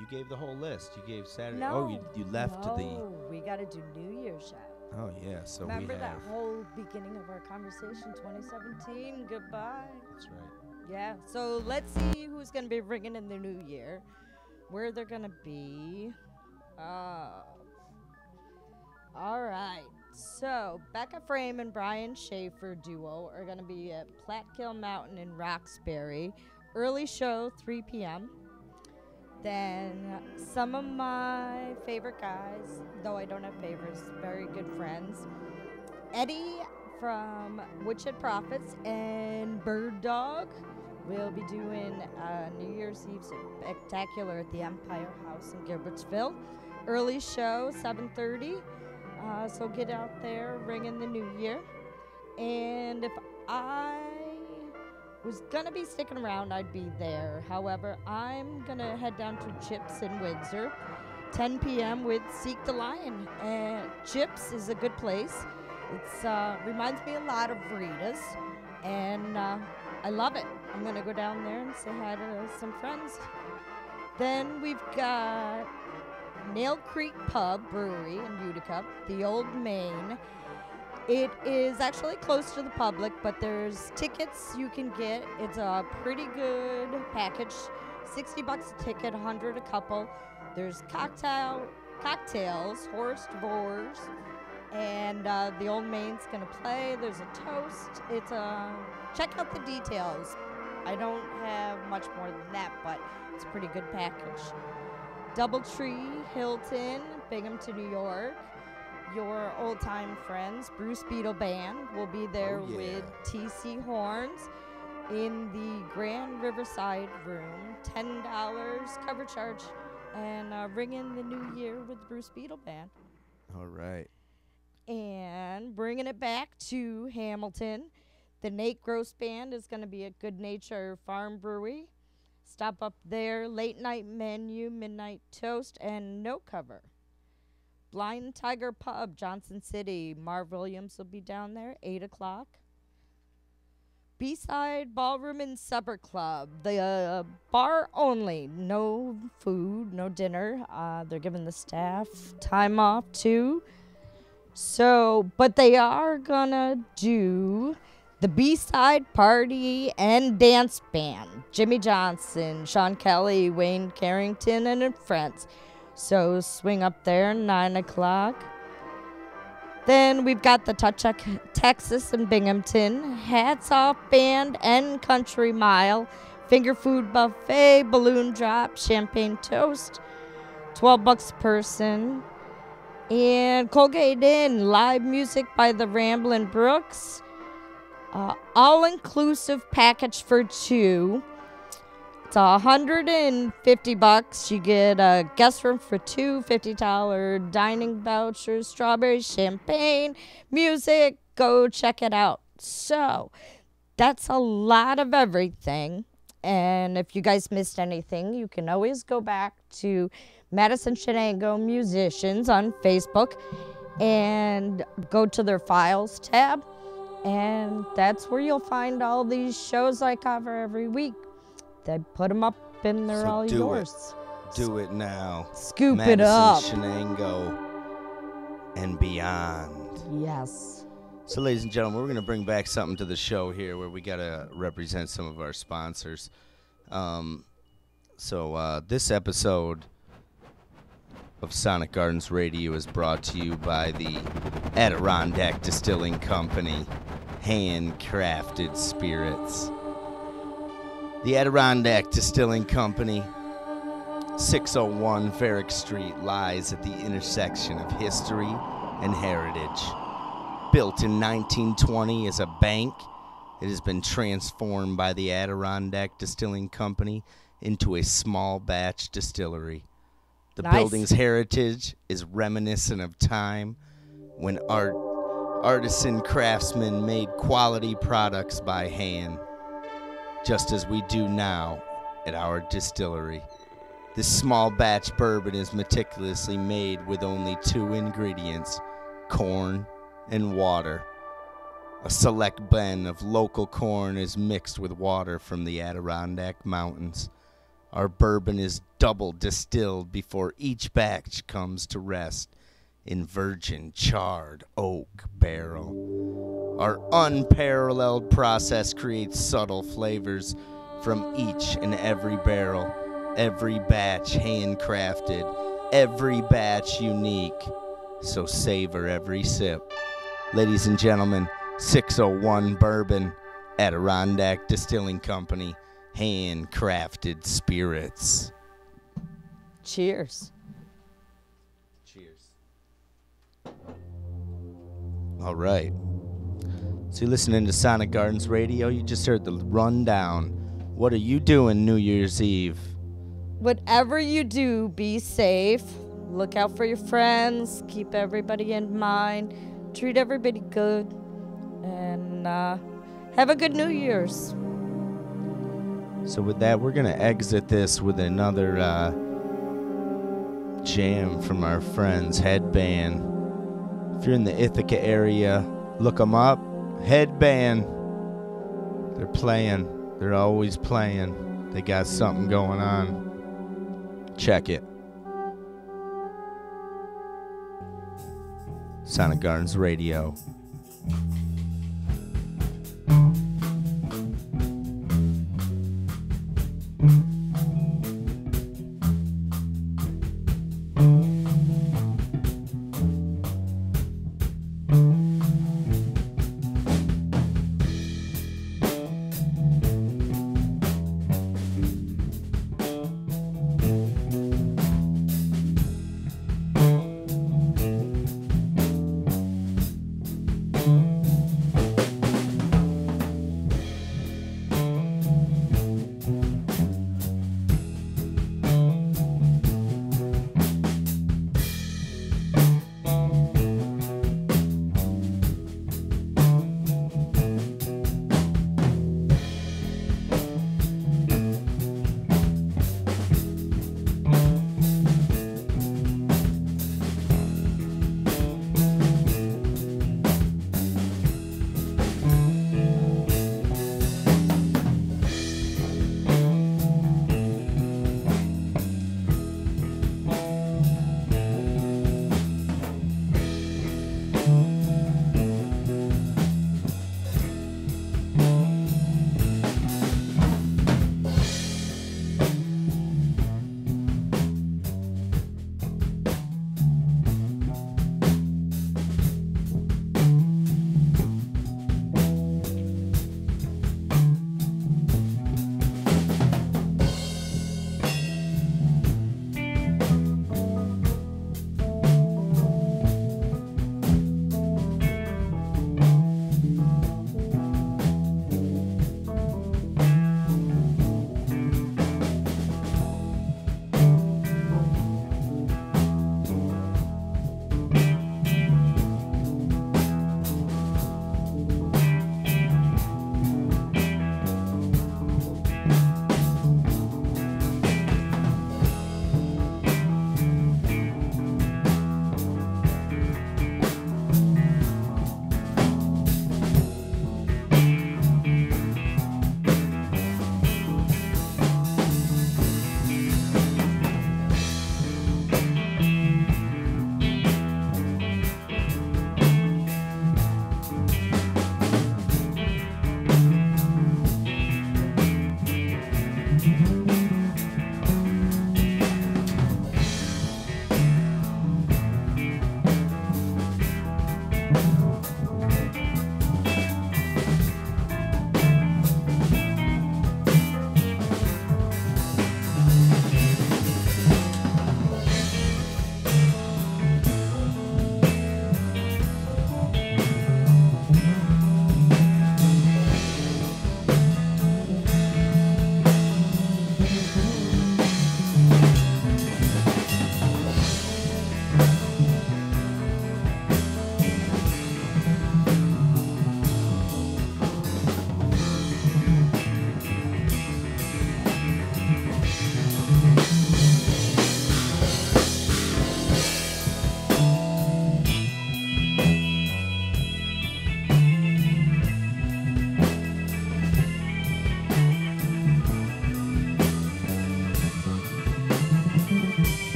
You gave the whole list. You gave Saturday.
No,
oh, you left
no,
the.
We got to do New Year's shout.
Oh yeah, so
remember
we have.
that whole beginning of our conversation, 2017. Goodbye.
That's right.
Yeah. So let's see who's gonna be ringing in the new year, where they're gonna be. All right. So, Becca Frame and Brian Schaefer duo are going to be at Platkill Mountain in Roxbury. Early show, 3 p.m. Then some of my favorite guys, though I don't have favorites, very good friends. Eddie from Woodshed Prophets and Bird Dog will be doing New Year's Eve spectacular at the Empire House in Gilbertsville. Early show, 7:30. So get out there, ring in the new year. And if I was going to be sticking around, I'd be there. However, I'm going to head down to Chips in Windsor, 10 p.m. with Seek the Lion. And Chips is a good place. It reminds me a lot of Rita's, and I love it. I'm going to go down there and say hi to some friends. Then we've got Nail Creek Pub Brewery in Utica, the Old Main. It is actually closed to the public, but there's tickets you can get. It's a pretty good package, $60 a ticket, $100 a couple. There's cocktails, Horst Vors, and the Old Main's gonna play. There's a toast. It's check out the details. I don't have much more than that, but it's a pretty good package. Doubletree, Hilton, Binghamton, New York. Your old-time friends, Bruce Beetle Band, will be there with T.C. Horns in the Grand Riverside Room. $10 cover charge, and ring in the new year with Bruce Beetle Band.
All right.
And bringing it back to Hamilton, the Nate Gross Band is going to be at Good Nature Farm Brewery. Stop up there, late night menu, midnight toast, and no cover. Blind Tiger Pub, Johnson City. Marv Williams will be down there, 8 o'clock. B-Side Ballroom and Supper Club. The bar only. No food, no dinner. They're giving the staff time off, too. So, but they are going to do the B-Side Party and Dance Band. Jimmy Johnson, Sean Kelly, Wayne Carrington, and friends. So swing up there, 9 o'clock. Then we've got the Touch Texas in Binghamton, Hats Off Band and Country Mile, Finger Food Buffet, Balloon Drop, Champagne Toast, $12 a person. And Colgate Inn, live music by the Ramblin' Brooks. All-inclusive package for 2. It's $150. You get a guest room for 2, $50 dining vouchers, strawberry champagne, music. Go check it out. So that's a lot of everything. And if you guys missed anything, you can always go back to Madison Shenango Musicians on Facebook and go to their files tab. And that's where you'll find all these shows I cover every week. They put them up and they're all yours.
Do it now.
Scoop it up.
Madison, Shenango, and beyond.
Yes.
So, ladies and gentlemen, we're going to bring back something to the show here where we got to represent some of our sponsors. This episode of Sonic Gardens Radio is brought to you by the Adirondack Distilling Company, handcrafted spirits. The Adirondack Distilling Company, 601 Varick Street, lies at the intersection of history and heritage. Built in 1920 as a bank, it has been transformed by the Adirondack Distilling Company into a small batch distillery. The building's heritage is reminiscent of time when artisan craftsmen made quality products by hand, just as we do now at our distillery. This small batch bourbon is meticulously made with only 2 ingredients, corn and water. A select blend of local corn is mixed with water from the Adirondack Mountains. Our bourbon is double distilled before each batch comes to rest in virgin charred oak barrel. Our unparalleled process creates subtle flavors from each and every barrel, every batch handcrafted, every batch unique. So savor every sip. Ladies and gentlemen, 601 Bourbon, Adirondack Distilling Company, handcrafted spirits.
Cheers.
Cheers. All right. So you're listening to Sonic Gardens Radio. You just heard the rundown. What are you doing New Year's Eve?
Whatever you do, be safe. Look out for your friends. Keep everybody in mind. Treat everybody good. And have a good New Year's.
So with that, we're going to exit this with another jam from our friends, Headband. If you're in the Ithaca area, look them up. Headband. They're playing. They're always playing. They got something going on. Check it. Sonic Gardens Radio.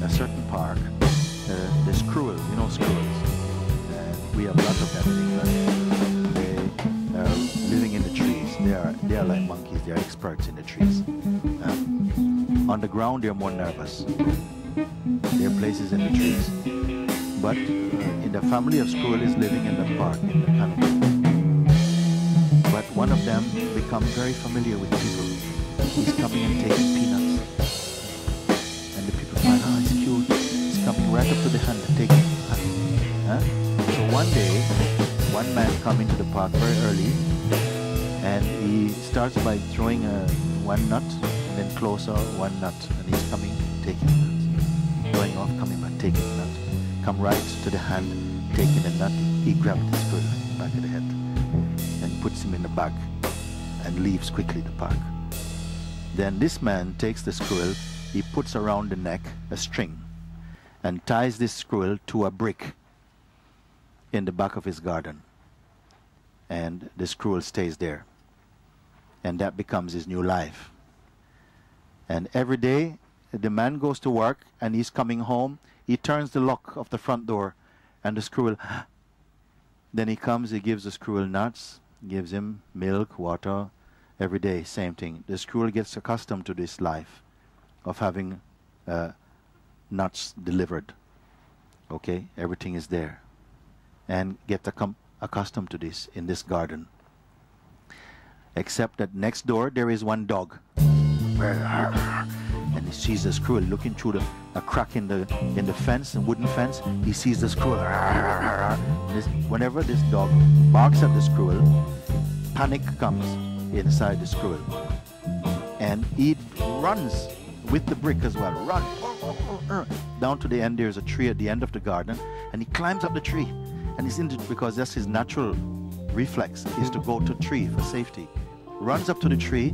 a certain park, the squirrels, you know squirrels. We have lots of them in England. They are living in the trees. They are like monkeys. They are experts in the trees. On the ground, they're more nervous. There are places in the trees. But in the family of squirrel is living in the park, in the canopy. But one of them becomes very familiar with people. He's coming and taking peanuts. And the people find, oh, he's cute. He's coming right up to the hand and taking honey. So one day, one man come into the park very early, and he starts by throwing one nut, and then closer one nut, and he's coming, taking the nut. Going off, coming back, taking the nut. Come right to the hand, taking the nut. He grabbed the squirrel back of the head, and puts him in the bag, and leaves quickly the park. Then this man takes the squirrel, he puts around the neck a string, and ties this squirrel to a brick in the back of his garden. And the squirrel stays there. And that becomes his new life. And every day, the man goes to work, and he's coming home. He turns the lock of the front door, and the squirrel, then he comes, he gives the squirrel nuts, gives him milk, water, every day, same thing. The squirrel gets accustomed to this life of having nuts delivered. Okay, everything is there. And get accustomed to this in this garden. Except that next door there is one dog. And he sees the squirrel looking through a crack in the fence, the wooden fence. He sees the squirrel. Whenever this dog barks at the squirrel, panic comes inside the squirrel. And he runs with the brick as well. Run. Down to the end, there's a tree at the end of the garden, and he climbs up the tree. And he's into, because that's his natural reflex, is to go to the tree for safety. Runs up to the tree,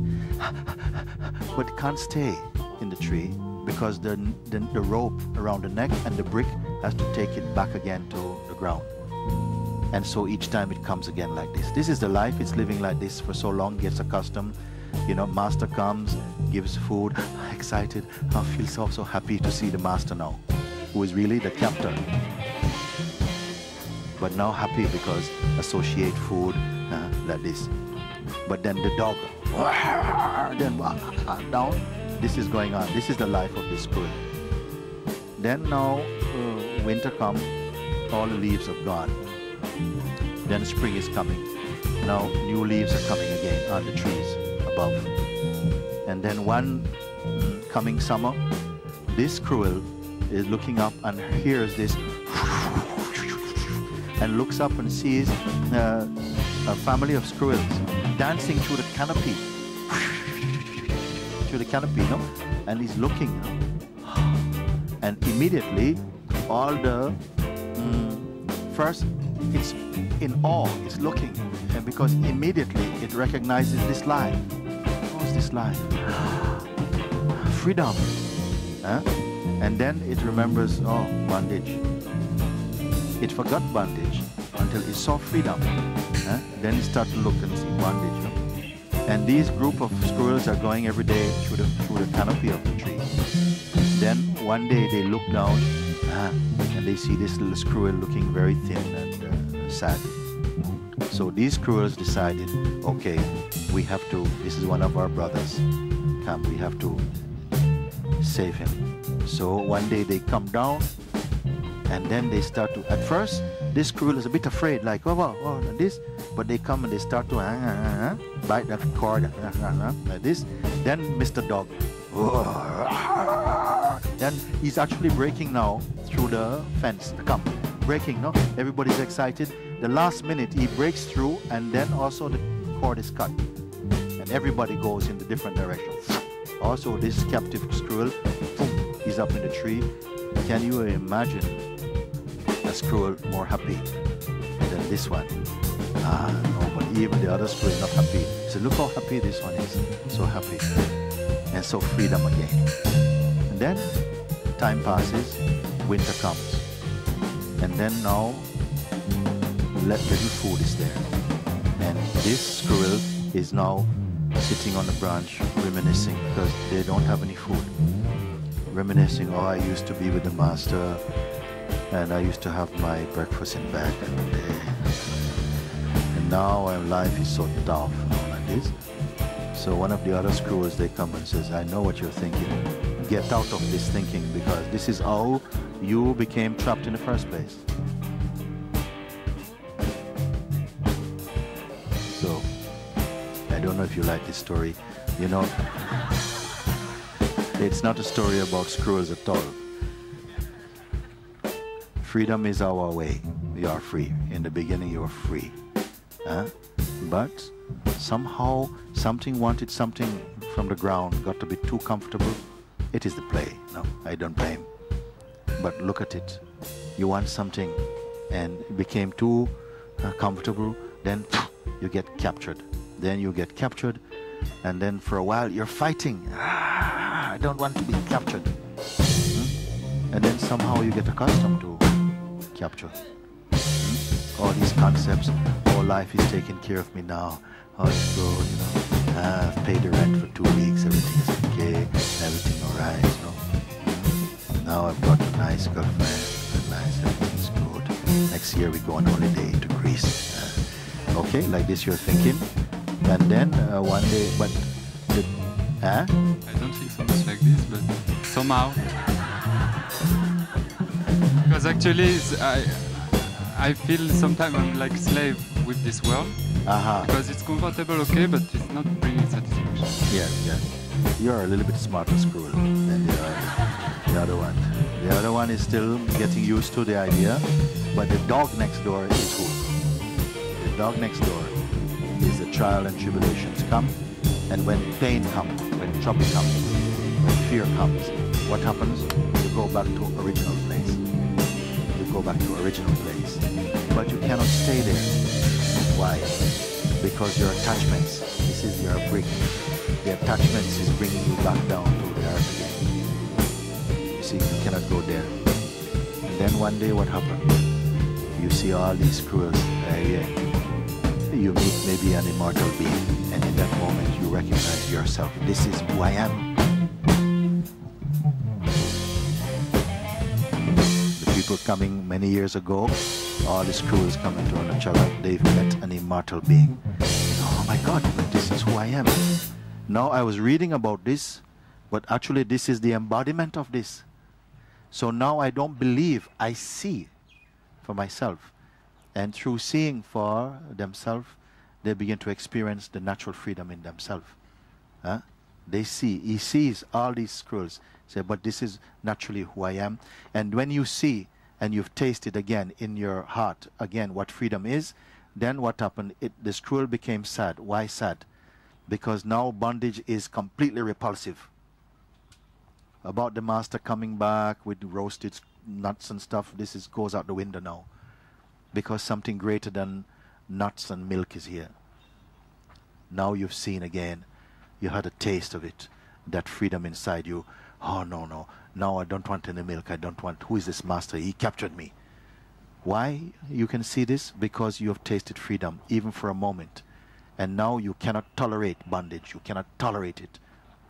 but can't stay in the tree because the rope around the neck and the brick has to take it back again to the ground. And so each time it comes again like this. This is the life. It's living like this for so long, gets accustomed. You know, master comes, gives food, excited. I feel so happy to see the master now, who is really the captor. But now happy because associate food like this. But then the dog, then down. This is going on. This is the life of this squirrel. Then now winter comes, all the leaves are gone. Then spring is coming. Now new leaves are coming again on the trees above. And then one coming summer, this squirrel is looking up and hears this, and looks up and sees a family of squirrels dancing through the canopy. Through the canopy, no? And he's looking. And immediately, all the... first, it's in awe, it's looking. And because immediately it recognizes this life. What's this life? Freedom. And then it remembers, oh, bondage. It forgot bondage until it saw freedom. Then it started to look and see bondage. No? And these group of squirrels are going every day through the canopy of the tree. Then one day they look down and they see this little squirrel looking very thin and sad. So these squirrels decided, okay, we have to, this is one of our brothers. Come, we have to save him. So one day they come down, and then they start to, at first, this squirrel is a bit afraid, like, oh, this. But they come and they start to bite the cord, like this. Then Mr. Dog, then he's actually breaking now through the fence. Come, breaking, no? Everybody's excited. The last minute, he breaks through, and then also the cord is cut. And everybody goes in the different directions. Also, this captive squirrel, boom, he's up in the tree. Can you imagine a squirrel more happy than this one? No, but even the other squirrel is not happy. So look how happy this one is. So happy. And so freedom again. And then time passes, winter comes. And then now, little food is there. And this squirrel is now sitting on the branch, reminiscing because they don't have any food. reminiscing, I used to be with the master, and I used to have my breakfast in bed every day. And now life is so tough and all like this. So one of the other squirrels, they come and says, I know what you're thinking. Get out of this thinking, because this is how you became trapped in the first place. So, I don't know if you like this story. You know, it's not a story about squirrels at all. Freedom is our way. We are free. In the beginning, you were free. But somehow, something wanted something from the ground, got to be too comfortable. It is the play. No, I don't blame. But look at it. You want something, and it became too comfortable, then you get captured. Then you get captured, and then for a while you're fighting. I don't want to be captured. And then somehow you get accustomed to capture. All these concepts, life is taking care of me now. It's good, you know. I've paid the rent for 2 weeks, everything is okay, everything alright, you know. Now I've got a nice girlfriend, everything's good. Next year we go on holiday to Greece. Okay, like this you're thinking. And then one day, but
I don't think so much like this, but somehow. Because actually, I feel sometimes I'm like slave with this world. Because it's comfortable, okay, but it's not bringing satisfaction.
Yeah. You're a little bit smarter squirrel than the other one. The other one is still getting used to the idea, but the dog next door is who? The dog next door is the trial and tribulations come, and when pain comes, when trouble comes, when fear comes, what happens? You go back to original place. You go back to original place. But you cannot stay there. Why? Because your attachments, this is your brick. The attachments is bringing you back down to the earth again. You see, you cannot go there. And then one day what happened? You see all these squirrels. You meet maybe an immortal being, and in that moment you recognize yourself. This is who I am. The people coming many years ago, all the squirrels coming to Onachala, they've met an immortal being. Oh my God, but this is who I am. Now I was reading about this, but actually this is the embodiment of this. So now I don't believe, I see for myself. And through seeing for themselves, they begin to experience the natural freedom in themselves. They see, he sees all these squirrels, say, but this is naturally who I am. And when you see, and you've tasted again in your heart, again, what freedom is, then what happened? The squirrel became sad. Why sad? Because now bondage is completely repulsive. About the master coming back with roasted nuts and stuff, this goes out the window now. Because something greater than nuts and milk is here. Now you've seen again, you had a taste of it, that freedom inside you. Oh, no. Now I don't want any milk. I don't want, who is this master? He captured me. Why you can see this? Because you have tasted freedom, even for a moment. And now you cannot tolerate bondage. You cannot tolerate it.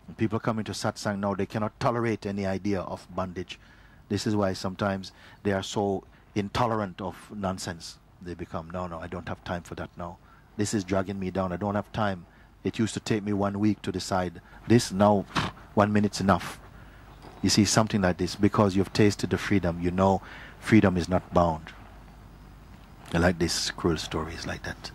And people come into satsang now, they cannot tolerate any idea of bondage. This is why sometimes they are so intolerant of nonsense. They become, no, I don't have time for that now. This is dragging me down. I don't have time. It used to take me 1 week to decide this. Now 1 minute's enough. You see, something like this, because you've tasted the freedom, you know freedom is not bound. I like these cruel stories like that.